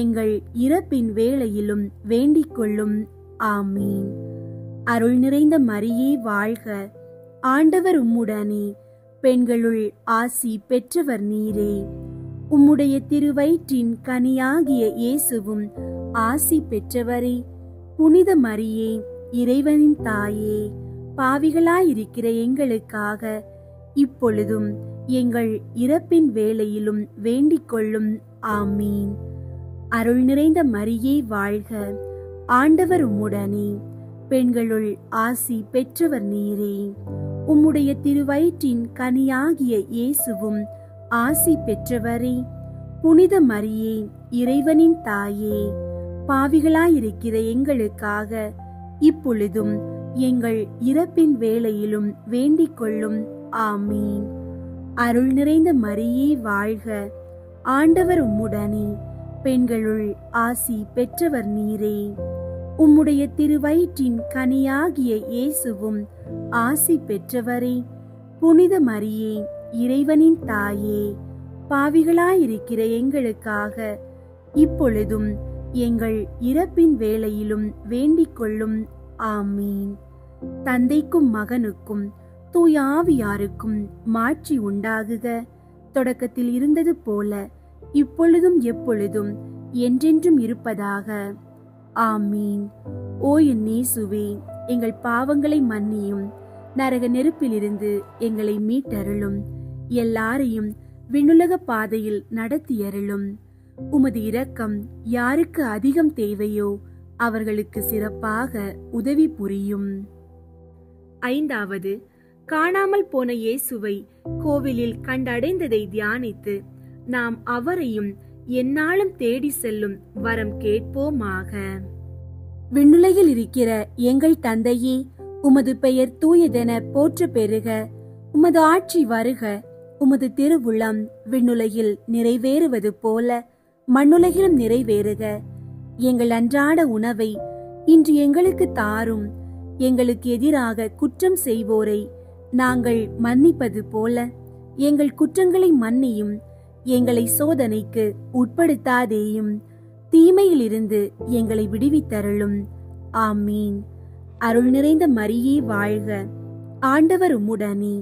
எங்கள் இறப்பின் வேளையிலும் வேண்டிக் கொள்ளும். ஆமீன். அருள் நிறைந்த மரியே வாழ்க. ஆண்டவர் உம்முடனே, பெண்களுள் ஆசி பெற்றவர் நீரே. உம்முடைய திருவயிற்றின் கனியாகிய இயேசுவும் ஆசி பெற்றவரே. புனித மரியே, இறைவனின் தாயே, பாவிகளாயிருக்கிற எங்களுக்காக இப்பொழுதும் எங்கள் இறப்பின் வேளையிலும் வேண்டிக் கொள்ளும். ஆமீன். அருள் நிறைந்த மரியே வாழ்க. ஆண்டவர் உம்முடனே, பெண்களுள் ஆசி பெற்றவர் நீரே. உம்முடைய திருவயிற்றின் கனியாகிய இயேசுவும் ஆசி பெற்றவரே. புனித மரியே, இறைவனின் தாயே, பாவிகளாயிருக்கிற எங்களுக்காக இப்பொழுதும் எங்கள் இறப்பின் வேளையிலும் வேண்டிக் கொள்ளும். ஆமீன். அருள் நிறைந்த மரியே வாழ்க, ஆண்டவர் உம்முடனே, பெண்களுள் ஆசி பெற்றவர் நீரே. உம்முடைய திருவயிற்றின் கனியாகிய இயேசுவும் ஆசி பெற்றவரே. புனித மரியே, இறைவனின் தாயே, பாவிகளாயிருக்கிற எங்களுக்காக இப்பொழுதும் எங்கள் இறப்பின் வேளையிலும் வேண்டிக் கொள்ளும். ஆமீன். தந்தைக்கும் மகனுக்கும் தூய ஆவியாருக்கும் மாட்சி உண்டாகுக. தொடக்கத்தில் இருந்தது போல இப்பொழுதும் எப்பொழுதும் என்றென்றும் இருப்பதாக. ஆமீன். ஓ என் இயேசுவே, எங்கள் பாவங்களை மன்னியும், நரக நெருப்பிலிருந்து எங்களை மீட்டருளும், எல்லாரையும் விண்ணுலக பாதையில் நடத்தியருளும். உமது இரக்கம் யாருக்கு அதிகம் தேவையோ அவர்களுக்கு சிறப்பாக உதவி புரியும். ஐந்தாவது, காணாமல் போன இயேசுவை கோவிலில் கண்டடைந்ததை தியானித்து நாம் அவரையும் எந்நாளும் தேடி செல்லும் வரம் கேட்போமாக. விண்ணுலகில் இருக்கிற எங்கள் தந்தையே, உமது பெயர் தூயதென போற்ற பெறுக. உமது ஆட்சி வருக. உமது திருவுளம் விண்ணுலகில் நிறைவேறுவது போல மண்ணுலகிலும் நிறைவேறுக. எங்கள் அன்றாட உணவை இன்று எங்களுக்கு தாரும். எங்களுக்கு எதிராக குற்றம் செய்வோரை நாங்கள் மன்னிப்பது போல எங்கள் குற்றங்களை மன்னியும். எங்களை சோதனைக்கு உட்படுத்தாதேயும், தீமையிலிருந்து எங்களை விடுவித்தருளும். ஆமீன். அருள் நிறைந்த மரியே வாழ்க, ஆண்டவர் உம்முடனே,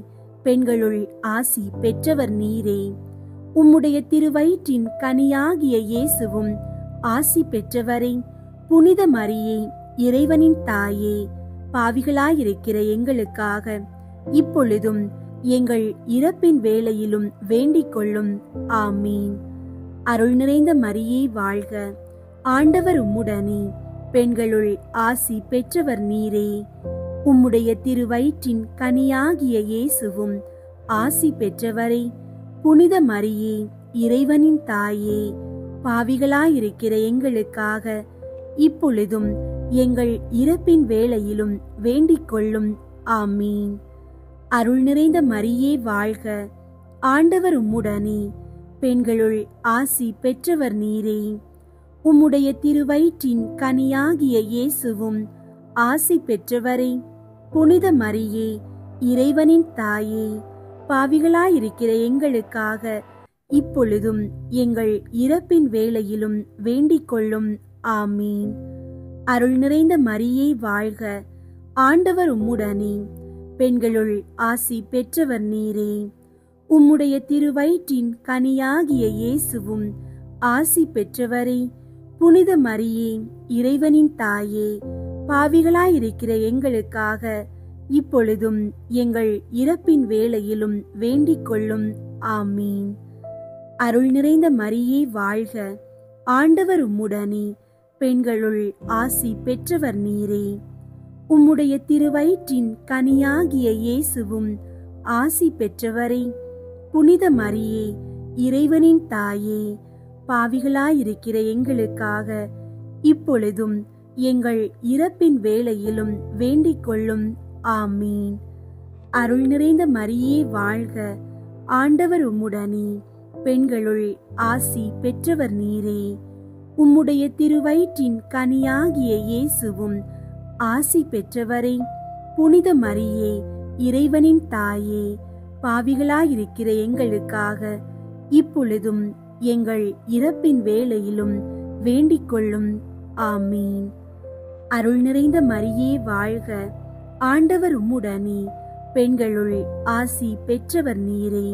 பெண்களுள் ஆசி பெற்றவர் நீரே. உம்முடைய திருவயிற்றின் கனியாகிய இயேசுவும் ஆசி பெற்றவரே. புனித மரியே, இறைவனின் தாயே, பாவிகளாயிருக்கிற எங்களுக்காக இப்பொழுதும் எங்கள் இறப்பின் வேளையிலும் வேண்டிக் கொள்ளும். ஆமீன். அருள் நிறைந்த மரியே வாழ்க, ஆண்டவர் உம்முடனே, பெண்களுள் ஆசி பெற்றவர் நீரே. உம்முடைய திருவயிற்றின் கனியாகிய இயேசுவும் ஆசி பெற்றவரே. புனித மரியே, இறைவனின் தாயே, பாவிகளாயிருக்கிற எங்களுக்காக இப்பொழுதும் எங்கள் இறப்பின் வேளையிலும் வேண்டிக் கொள்ளும். ஆமீன். அருள் நிறைந்த மரியே வாழ்க, ஆண்டவர் உம்முடனே, பெண்களுள் ஆசி பெற்றவர் நீரே. உம்முடைய திருவயிற்றின் கனியாகிய இயேசுவும் ஆசி பெற்றவரே. புனித மரியே, இறைவனின் தாயே, பாவிகளாயிருக்கிற எங்களுக்காக இப்பொழுதும் எங்கள் இறப்பின் வேளையிலும் வேண்டிக் கொள்ளும். ஆமீன். அருள் நிறைந்த மரியே வாழ்க, ஆண்டவர் உம்முடனே, பெண்களுள் ஆசி பெற்றவர் நீரே. உம்முடைய திருவயிற்றின் கனியாகிய இயேசுவும் ஆசி பெற்றவரே. புனித மரியே, இறைவனின் தாயே, பாவிகளாயிருக்கிற எங்களுக்காக இப்பொழுதும் எங்கள் இறப்பின் வேளையிலும் வேண்டிக் கொள்ளும். ஆமீன். அருள் நிறைந்த மரியே வாழ்க, ஆண்டவர் உம்முடனே, பெண்களுள் ஆசி பெற்றவர் நீரே. உம்முடைய திருவயிற்றின் கனியாகிய இயேசுவும் ஆசி பெற்றவரே. புனித மரியே, இறைவனின் தாயே, பாவிகளாயிருக்கிற எங்களுக்காக இப்பொழுதும் எங்கள் இறப்பின் வேளையிலும் வேண்டிக் கொள்ளும். ஆமீன். அருள் நிறைந்த மரியே வாழ்க, ஆண்டவர் உம்முடனே, பெண்களுள் ஆசி பெற்றவர் நீரே. உம்முடைய திருவயிற்றின் கனியாகிய இயேசுவும் ஆசி பெற்றவரே. புனித மரியே, இறைவனின் தாயே, பாவிகளாயிருக்கிற எங்களுக்காக இப்பொழுதும் எங்கள் இறப்பின் வேளையிலும் வேண்டிக் கொள்ளும். ஆமீன். அருள் நிறைந்த மரியே வாழ்க, ஆண்டவர் உம்முடனே, பெண்களுள் ஆசி பெற்றவர் நீரே.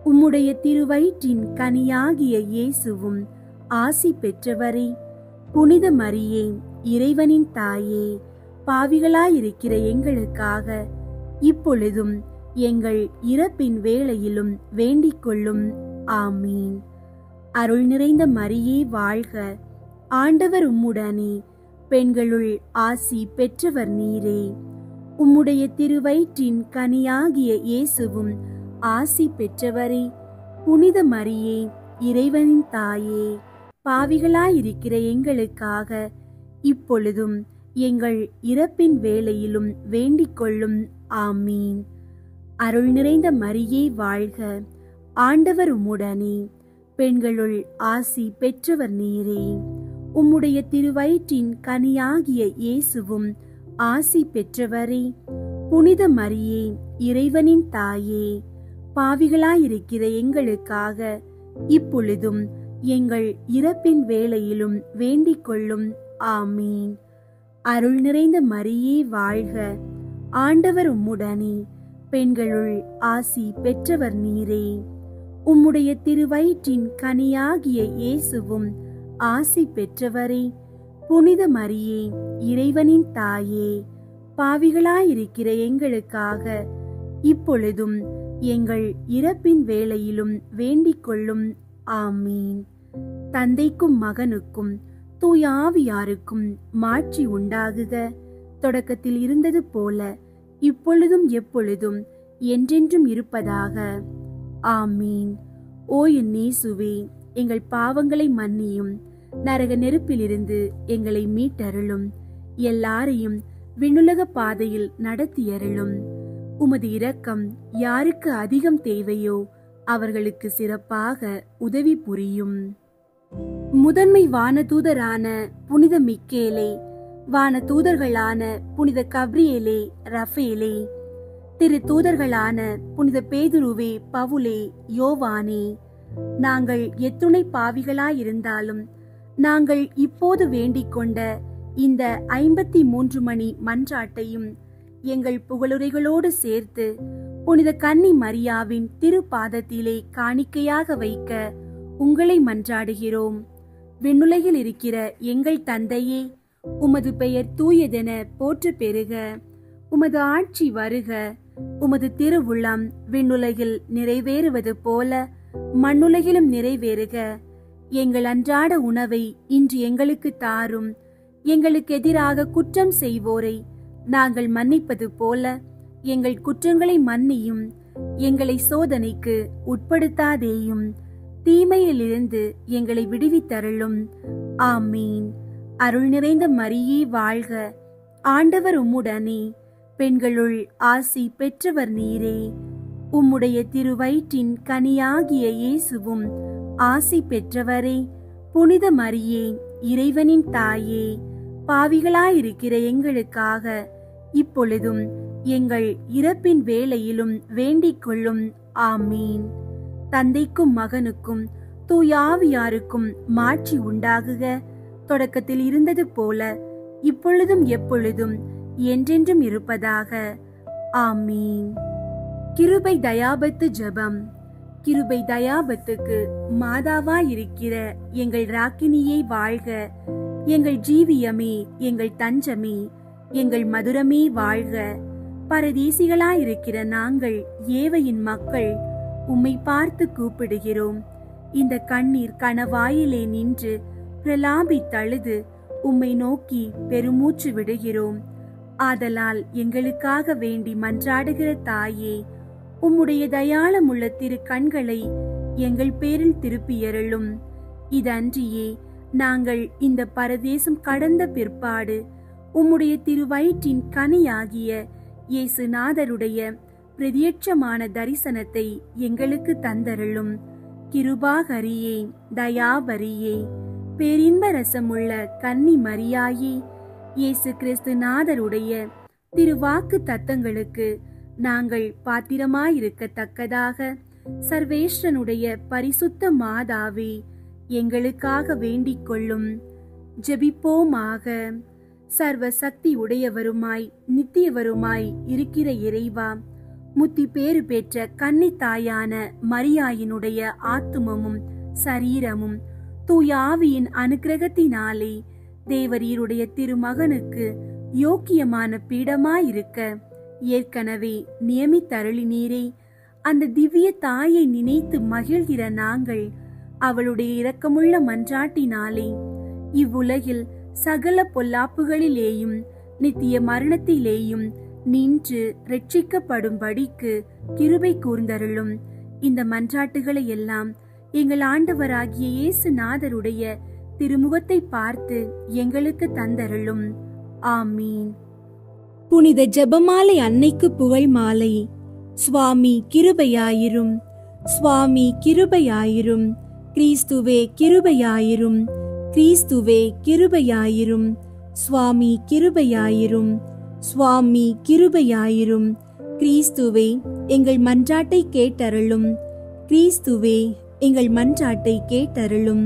உம்முடைய திருவயிற்றின் கனியாகிய இயேசுவும் ஆசி பெற்றவரே. புனித மரியே, இறைவனின் தாயே, பாவிகளாயிருக்கிற எங்களுக்காக இப்பொழுதும் எங்கள் இறப்பின் வேளையிலும் வேண்டிக் கொள்ளும். ஆமீன். அருள் நிறைந்த மரியே வாழ்க, ஆண்டவர் உம்முடனே, பெண்களுள் ஆசி பெற்றவர் நீரே. உம்முடைய திருவயிற்றின் கனியாகிய இயேசுவும் ஆசி பெற்றவரே. புனித மரியே, இறைவனின் தாயே, பாவிகளாயிருக்கிற எங்களுக்காக இப்பொழுதும் எங்கள் இறப்பின் வேளையிலும் வேண்டிக் கொள்ளும். ஆமீன். அருள் நிறைந்த மரியே வாழ்க, ஆண்டவர் உம்முடனே, பெண்களுள் ஆசி பெற்றவர் நீரே. உம்முடைய திருவயிற்றின் கனியாகிய இயேசுவும் ஆசி பெற்றவரே. புனித மரியே, இறைவனின் தாயே, பாவிகளாயிருக்கிற எங்களுக்காக இப்பொழுதும் எங்கள் இறப்பின் வேளையிலும் வேண்டிக் கொள்ளும். ஆமீன். அருள் நிறைந்த மரியே வாழ்க, ஆண்டவர் உம்முடனே, பெண்களுள் ஆசி பெற்றவர் நீரே. உம்முடைய திருவயிற்றின் கனியாகிய இயேசுவும் ஆசி பெற்றவரே. புனித மரியே, இறைவனின் தாயே, பாவிகளாயிருக்கிற எங்களுக்காக இப்பொழுதும் எங்கள் இறப்பின் வேளையிலும் வேண்டிக் கொள்ளும். ஆமீன். தந்தைக்கும் மகனுக்கும் தூய ஆவியாருக்கும் மாட்சி உண்டாகுக. தொடக்கத்தில் இருந்தது போல இப்பொழுதும் எப்பொழுதும் என்றென்றும் இருப்பதாக. ஆமீன். ஓ என் இயேசுவே, எங்கள் பாவங்களை மன்னியும், நரக நெருப்பிலிருந்து எங்களை மீட்டருளும், எல்லாரையும் விண்ணுலக பாதையில் நடத்தியருளும். உமது இரக்கம் யாருக்கு அதிகம் தேவையோ அவர்களுக்கு சிறப்பாக உதவி புரியும். முதன்மை வானதூதரான புனித மிக்கேலே, வானதூதர்களான புனித கப்ரியேலே, ரஃபேலே, திரு தூதர்களான புனித பேதுருவே, பவுலே, யோவானே, நாங்கள் எத்துணை பாவிகளாயிருந்தாலும் நாங்கள் இப்போது வேண்டிக் கொண்ட இந்த 53 மணி மன்றாட்டையும் எங்கள் புகழுரைகளோடு சேர்த்து புனித கன்னி மரியாவின் திருப்பாதத்திலே காணிக்கையாக வைக்க உங்களை மன்றாடுகிறோம். விண்ணுலகில் இருக்கிற எங்கள் தந்தையே, உமது பெயர் தூயதென போற்ற பெறுக. உமது ஆட்சி வருக. உமது திருவுள்ளம் விண்ணுலகில் நிறைவேறுவது போல மண்ணுலகிலும் நிறைவேறுக. எங்கள் அன்றாட உணவை இன்று எங்களுக்கு தாரும். எங்களுக்கு எதிராக குற்றம் செய்வோரை நாங்கள் மன்னிப்பது போல எங்கள் குற்றங்களை மன்னியும். எங்களை சோதனைக்கு உட்படுத்தாதேயும், தீமையிலிருந்து எங்களை விடுவித்தருளும். ஆமீன். அருள் நிறைந்த மரியே வாழ்க, ஆண்டவர் உம்முடனே, பெண்களுள் ஆசி பெற்றவர் நீரே. உம்முடைய திருவயிற்றின் கனியாகிய இயேசுவும் ஆசி பெற்றவரே. புனித மரியே, இறைவனின் தாயே, பாவிகளாயிருக்கிற எங்களுக்காக இப்பொழுதும் எங்கள் இறப்பின் வேளையிலும் வேண்டிக் கொள்ளும். ஆமீன். தந்தைக்கும் மகனுக்கும் தூய ஆவியாருக்கும் மாட்சி உண்டாகுக. தொடக்கத்தில் இருந்தது போல இப்பொழுதும் எப்பொழுதும் என்றென்றும் இருப்பதாக. ஆமீன். கிருபை தயாபத்து ஜெபம். கிருபை தயாபத்துக்கு மாதாவாயிருக்கிற எங்கள் ராக்கினியை வாழ்க. எங்கள் ஜீவியமே, எங்கள் தஞ்சமே, எங்கள் மதுரமே வாழ்க. பரதேசிகளாயிருக்கிற நாங்கள் ஏவையின் மக்கள் உம்மை பார்த்து கூப்பிடுகிறோம். இந்த கண்ணீர் கணவாயிலே நின்று பிரலாபித்தழுது உம்மை நோக்கி பெருமூச்சு விடுகிறோம். ஆதலால் எங்களுக்காக வேண்டி மன்றாடுகிற தாயே, உம்முடைய தயாளமுள்ள திரு கண்களை எங்கள் பேரில் திருப்பியருளும். இதன்றியே நாங்கள் இந்த பரதேசம் கடந்த பிற்பாடு உம்முடைய திருவயிற்றின் கனியாகிய இயேசுநாதருடைய பிரதியட்சமான தரிசனத்தை எங்களுக்கு தந்தருளும். கிருபாகரியே, தயாபரியே, பேரின்ப ரசமுள்ள கன்னி மரியாயே, இயேசு கிறிஸ்து நாதருடைய திருவாக்கு தத்தங்களுக்கு நாங்கள் பாத்திரமாயிருக்கத்தக்கதாக சர்வேஸ்வரனுடைய பரிசுத்த மாதாவே, எங்களுக்காக வேண்டிக் கொள்ளும். ஜெபிப்போமாக. சர்வ சக்தி உடையவருமாய் நித்தியவருமாய் இருக்கிற இறைவா, முத்தி பேறு பெற்ற கன்னித்தாயான மரியாயினுடைய ஆத்துமமும் சரீரமும் தூய ஆவியின் அனுக்கிரகத்தினாலே தேவரீருடைய திருமகனுக்கு யோக்கியமான பீடமாயிருக்க ஏற்கனவே நியமித்தருளினீரே. அந்த திவ்ய தாயை நினைத்து மகிழ்கிற நாங்கள் அவளுடைய இரக்கமுள்ள மன்றாட்டினாலே இவ்வுலகில் சகல பொல்லாப்புகளிலேயும் நித்திய மரணத்திலேயும் நின்று ரட்சிக்கப்படும்படிக்கு கிருபை கூர்ந்தருளும். இந்த மன்றாட்டுகளை எல்லாம் எங்கள் ஆண்டவராகிய இயேசுநாதருடைய திருமுகத்தை பார்த்து எங்களுக்கு தந்தருளும். ஆமீன். புனித ஜெபமாலை அன்னைக்கு புகழ் மாலை. சுவாமி கிருபையாயிரும், சுவாமி கிருபையாயிரும், கிறிஸ்துவே கிருபையாயிரும், கிறிஸ்துவே கிருபையாயிரும், சுவாமி கிருபையாயிரும், சுவாமி கிருபையாயிரும், கிறிஸ்துவே எங்கள் மன்றாட்டை கேட்டருளும், கிறிஸ்துவே எங்கள் மன்றாட்டை கேட்டருளும்,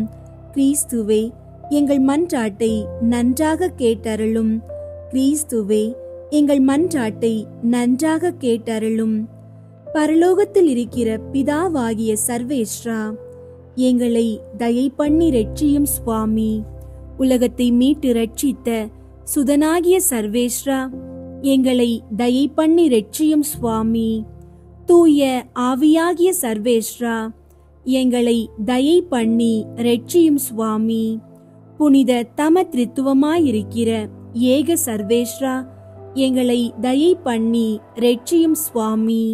கிறிஸ்துவே எங்கள் மன்றாட்டை நன்றாக கேட்டருளும், கிறிஸ்துவே எங்கள் மன்றாட்டை நன்றாக கேட்டருளும். பரலோகத்தில் இருக்கிற பிதாவாகிய சர்வேஸ்வரா, எங்களை தயை பண்ணி ரட்சியும் சுவாமி. உலகத்தை மீட்டு ரட்சித்த சுதனாகிய சர்வேஸ்வரா, எங்களை தயை பண்ணி ரட்சியும் சுவாமி. தூய ஆவியாகிய சர்வேஸ்வரா, எங்களை தயை பண்ணி ரட்சியும் சுவாமி. புனித தமத்ரித்துவமாயிருக்கிற ஏக சர்வேஸ்வரா, எங்களை தயை பண்ணி ரட்சியும் சுவாமி.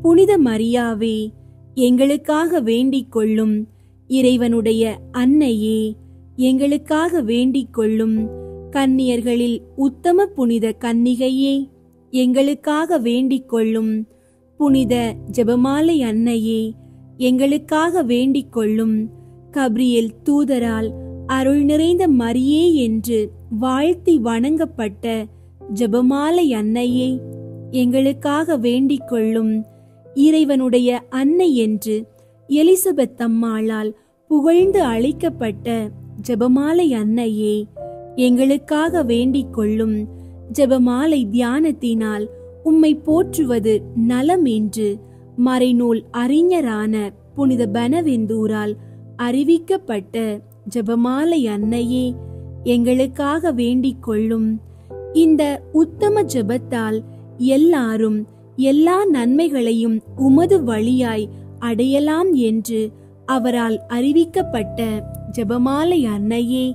புனித மரியாவே, எங்களுக்காக வேண்டிக் கொள்ளும். இறைவனுடைய அன்னையே, எங்களுக்காக வேண்டிக் கொள்ளும். கன்னியர்களில் உத்தம புனித கன்னிகையே, எங்களுக்காக வேண்டிக் கொள்ளும். புனித ஜெபமாலை அன்னையே, எங்களுக்காக வேண்டிக் கொள்ளும். கப்ரியேல் தூதரால் அருள் நிறைந்த மரியே என்று வாழ்த்தி வணங்கப்பட்ட ஜெபமாலை அன்னையே, எங்களுக்காக வேண்டிக் கொள்ளும். இறைவனுடைய அன்னை என்று எலிசபெத் அம்மாளால் புகழ்ந்து அழைக்கப்பட்ட ஜெபமாலை அன்னையே, எங்களுக்காக வேண்டிக் கொள்ளும். ஜெபமாலை தியானத்தினால் உம்மை போற்றுவது நலம் என்று மறைநூல் அறிஞரான புனித பனவெந்தூரால் அறிவிக்கப்பட்ட ஜெபமாலை அன்னையே, எங்களுக்காக வேண்டிக் கொள்ளும். இந்த உத்தம ஜெபத்தால் எல்லாரும் எல்லா நன்மைகளையும் உமது வழியாய் அடையலாம் என்று அவரால் அறிவிக்கப்பட்ட ஜெபமாலை அன்னையே,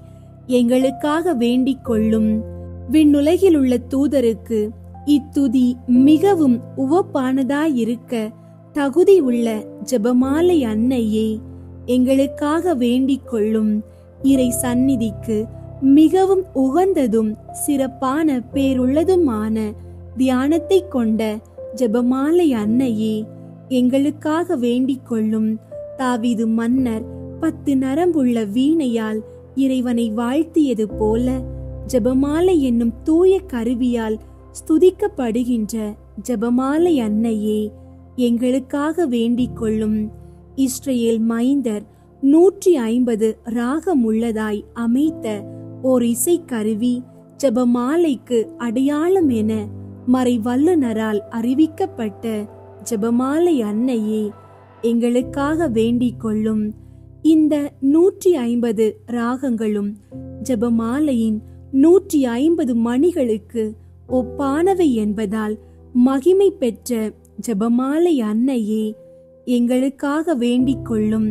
எங்களுக்காக வேண்டிக் கொள்ளும். விண்ணுலகில் உள்ள தூதருக்கு இத்துதி மிகவும் உவப்பானதாயிருக்க தகுதி உள்ள ஜெபமாலை அன்னையே, எங்களுக்காக வேண்டிக் கொள்ளும். இறை சந்நிதிக்கு மிகவும் உகந்ததும் சிறப்பான பேருள்ளதுமான தியானத்தை கொண்ட ஜெபமாலை அன்னையே, எங்களுக்காக வேண்டிக் கொள்ளும். தாவீது மன்னர் 10 நரம்புள்ள வீணையால் இறைவனை வாழ்த்தியது போல ஜெபமாலை என்னும் தூய கருவியால் ஸ்துதிக்கப்படுகின்ற ஜெபமாலை அன்னையே, எங்களுக்காக வேண்டிக் கொள்ளும். இஸ்ரேல் மைந்தர் 150 ராகம் உள்ளதாய் அமைத்த ஓர் இசைக்கருவி ஜெபமாலைக்கு அடையாளம் என மறை வல்லுனரால் அறிவிக்கப்பட்ட ஜெபமாலை அன்னையே, எங்களுக்காக வேண்டிக் கொள்ளும். இந்த 150 ராகங்களும் ஜெபமாலையின் 150 மணிகளுக்கு ஒப்பானவை என்பதால் மகிமை பெற்ற ஜெபமாலை அன்னையே, எங்களுக்காக வேண்டிக் கொள்ளும்.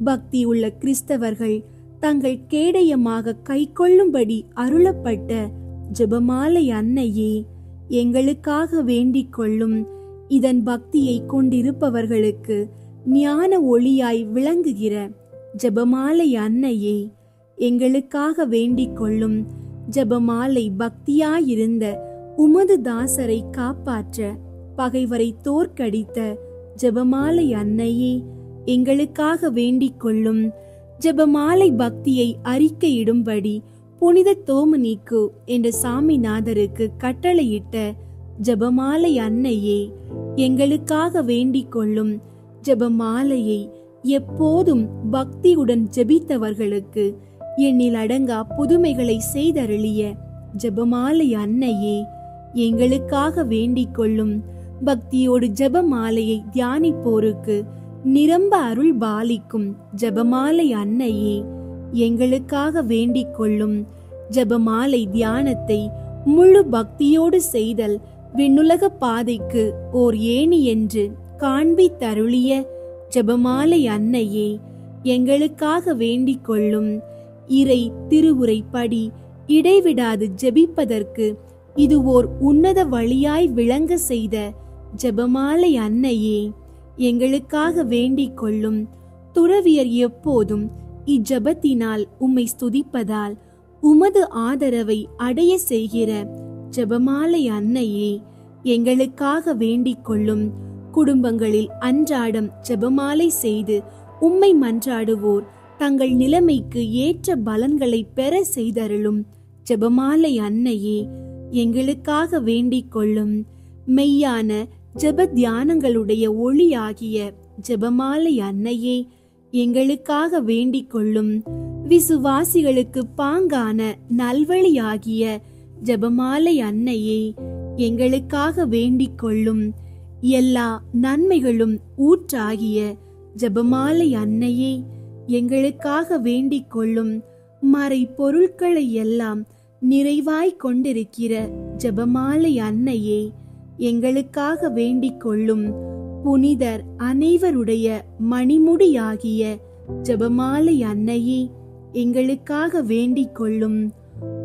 பக்தி உள்ள கிறிஸ்தவர்கள் தங்கள் கேடயமாக கைக்கொள்ளும்படி அருளப்பட்ட ஜெபமாலை அன்னையே, எங்களுக்காக வேண்டிக் கொள்ளும். இதன் பக்தியை கொண்டிருப்பவர்களுக்கு ஞான ஒளியாய் விளங்குகிற ஜெபமாலை அன்னையே, எங்களுக்காக வேண்டிக் கொள்ளும். ஜெபமாலை பக்தியாயிருந்த உமது தாசரை காப்பாற்ற பகைவரை தோற்கடித்த ஜெபமாலை அன்னையே, எங்களுக்காக வேண்டிக் கொள்ளும். ஜெபமாலை பக்தியை அறிக்கையிடும்படி புனித தோமனிக்கு என்ற சாமிநாதருக்கு கட்டளையிட்ட ஜெபமாலை அன்னையே, எங்களுக்காக வேண்டிக் கொள்ளும். ஜெபமாலையை எப்போதும் பக்தியுடன் ஜெபித்தவர்களுக்கு எண்ணில் அடங்கா புதுமைகளை செய்தருளிய ஜெபமாலை அன்னையே, எங்களுக்காக வேண்டிக் கொள்ளும். பக்தியோடு ஜெபமாலையை தியானிப்போருக்கு நிரம்ப அருள் பாலிக்கும் ஜெபமாலை அன்னையே, எங்களுக்காக வேண்டிக் கொள்ளும். ஜெபமாலை தியானத்தை முழு பக்தியோடு செய்தல் விண்ணுலக பாதைக்கு ஓர் ஏணி என்று காண்பித்தருளிய ஜெபமாலை அன்னையே, எங்களுக்காக வேண்டிக் கொள்ளும். இறை திருவுரைப்படி இடைவிடாது ஜெபிப்பதற்கு இது ஓர் உன்னத வழியாய் விளங்க செய்த ஜெபமாலை அன்னையே, எங்களுக்காக வேண்டிக் கொள்ளும். துறவியர் எப்போதும் இஜெபத்தினால் உம்மை ஸ்துதிப்பதால் உமது ஆதரவை அடைய செய்கிற ஜெபமாலை அன்னையே, எங்களுக்காக வேண்டிக் கொள்ளும். குடும்பங்களில் அன்றாடம் ஜெபமாலை செய்து உம்மை மன்றாடுவோர் தங்கள் நிலைமைக்கு ஏற்ற பலன்களை பெற செய்தருளும் ஜெபமாலை அன்னையே, எங்களுக்காக வேண்டிக் கொள்ளும். மெய்யான ஜெப தியானங்களுடைய ஒளியாகிய ஜெபமாலை அன்னையே, எங்களுக்காக வேண்டிக் கொள்ளும். விசுவாசிகளுக்கு பாங்கான நல்வழியாகிய ஜெபமாலை அன்னையே, எங்களுக்காக வேண்டிக் கொள்ளும். எல்லா நன்மைகளும் ஊற்றாகிய ஜெபமாலை அன்னையே, எங்களுக்காக வேண்டிக் கொள்ளும். மறை பொருட்களை எல்லாம் நிறைவாய் கொண்டிருக்கிற ஜெபமாலை அன்னையே, எங்களுக்காக வேண்டிக் கொள்ளும். புனிதர் அனைவருடைய மணிமுடியாகிய ஜெபமாலை அன்னையே, எங்களுக்காக வேண்டிக் கொள்ளும்.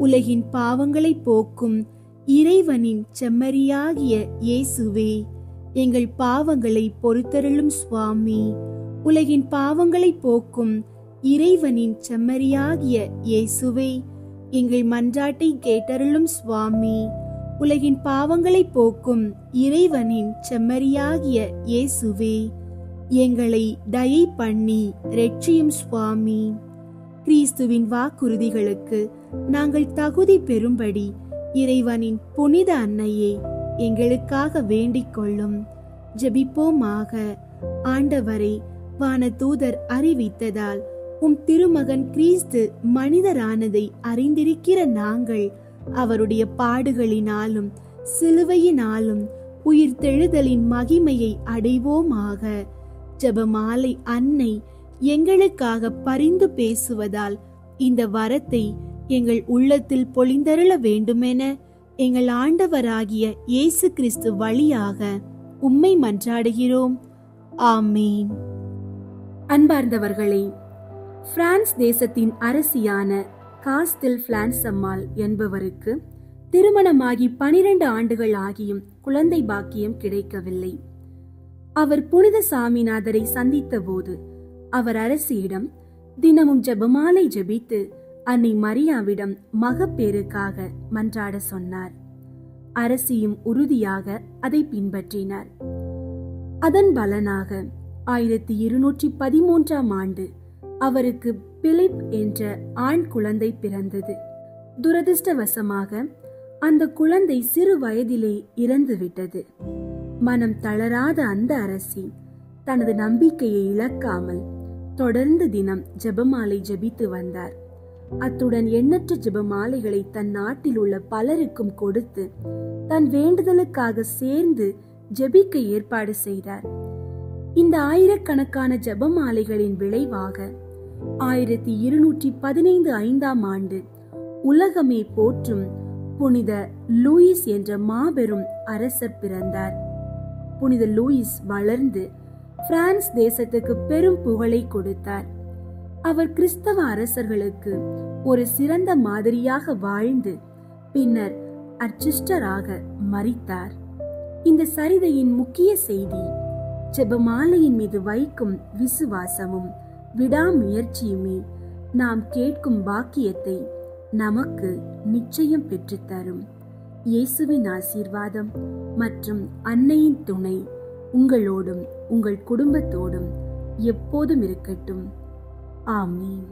உலகின் பாவங்களை போக்கும் இறைவனின் செம்மறியாகிய இயேசுவே, எங்கள் பாவங்களை பொறுத்தருளும் சுவாமி. உலகின் பாவங்களை போக்கும் இறைவனின் செம்மறியாகிய இயேசுவே, எங்கள் மன்றாட்டை கேட்டருளும் சுவாமி. உலகின் பாவங்களை போக்கும் இறைவனின் செம்மறியாகிய இயேசுவே, எங்களை தயை பண்ணி இரட்சியும் சுவாமி. கிறிஸ்துவின் வாக்குறுதிகளுக்கு நாங்கள் தகுதி பெறும்படி இறைவனின் புனித அன்னையே, எங்களுக்காக வேண்டிக் கொள்ளும். ஜெபிப்போமாக. ஆண்டவரே, வானதூதர் அறிவித்ததால் உம் திருமகன் கிறிஸ்து மனிதரானதை அறிந்திருக்கிற நாங்கள் அவருடைய பாடுகளினாலும் சிலுவையினாலும் உயிர்த்தெழுதலின் மகிமையை அடைவோமாக. ஜெபமாலை அன்னை எங்களுக்காக பரிந்து பேசுவதால் இந்த வரத்தை எங்கள் உள்ளத்தில் பொழிந்தருள வேண்டுமென எங்கள் ஆண்டவராகிய இயேசு கிறிஸ்து வழியாக உம்மை மன்றாடுகிறோம். ஆமீன். அன்பார்ந்தவர்களே, பிரான்ஸ் தேசத்தின் அரசியான காஸ்தில் பிளான்ஸ் அம்மாள் என்பவருக்கு திருமணமாகி 12 ஆண்டுகள் ஆகியும் குழந்தை பாக்கியம் கிடைக்கவில்லை. அவர் புனித சாமிநாதரை சந்தித்த போது அவர் அரசியிடம் தினமும் ஜெபமாலை ஜெபித்து அன்னை மரியாவிடம் மகப்பேறுக்காக மன்றாட சொன்னார். அரசியும் உறுதியாக அதை பின்பற்றினார். அதன் பலனாக 1213ஆம் ஆண்டு அவருக்கு பிலிப் என்ற ஆண் குழந்தை பிறந்தது. துரதிர்ஷ்டவசமாக அந்த குழந்தை சிறு வயதிலே இறந்துவிட்டது. மனம் தளராத அந்த அரசி தனது நம்பிக்கையை இழக்காமல் தொடர்ந்து தினம் ஜெபமாலை ஜெபித்து வந்தார். அத்துடன் எண்ணற்ற ஜெபமாலைகளை தன் நாட்டில் உள்ள பலருக்கும் கொடுத்து தன் வேண்டுதலுக்காக சேர்ந்து ஜெபிக்க ஏற்பாடு செய்தார். இந்த ஆயிரக்கணக்கான ஜெபமாலைகளின் விளைவாக 1215ஆம் ஆண்டு உலகமே போற்றும் புனித லூயிஸ் என்ற மாபெரும் அரசர் பிறந்தார். புனித லூயிஸ் வளர்ந்து பிரான்ஸ் தேசத்துக்கு பெரும் புகழை கொடுத்தார். அவர் கிறிஸ்தவ அரசர்களுக்கு ஒரு சிறந்த மாதிரியாக வாழ்ந்து பின்னர் அர்ச்சிஸ்டராக மரித்தார். இந்த சரிதையின் முக்கிய செய்தி ஜெபமாலையின் மீது வைக்கும் விசுவாசமும் விடாமுயற்சியுமே நாம் கேட்கும் பாக்கியத்தை நமக்கு நிச்சயம் பெற்றுத்தரும். இயேசுவின் ஆசீர்வாதம் மற்றும் அன்னையின் துணை உங்களோடும் உங்கள் குடும்பத்தோடும் எப்போதும் இருக்கட்டும். ஆமீன்.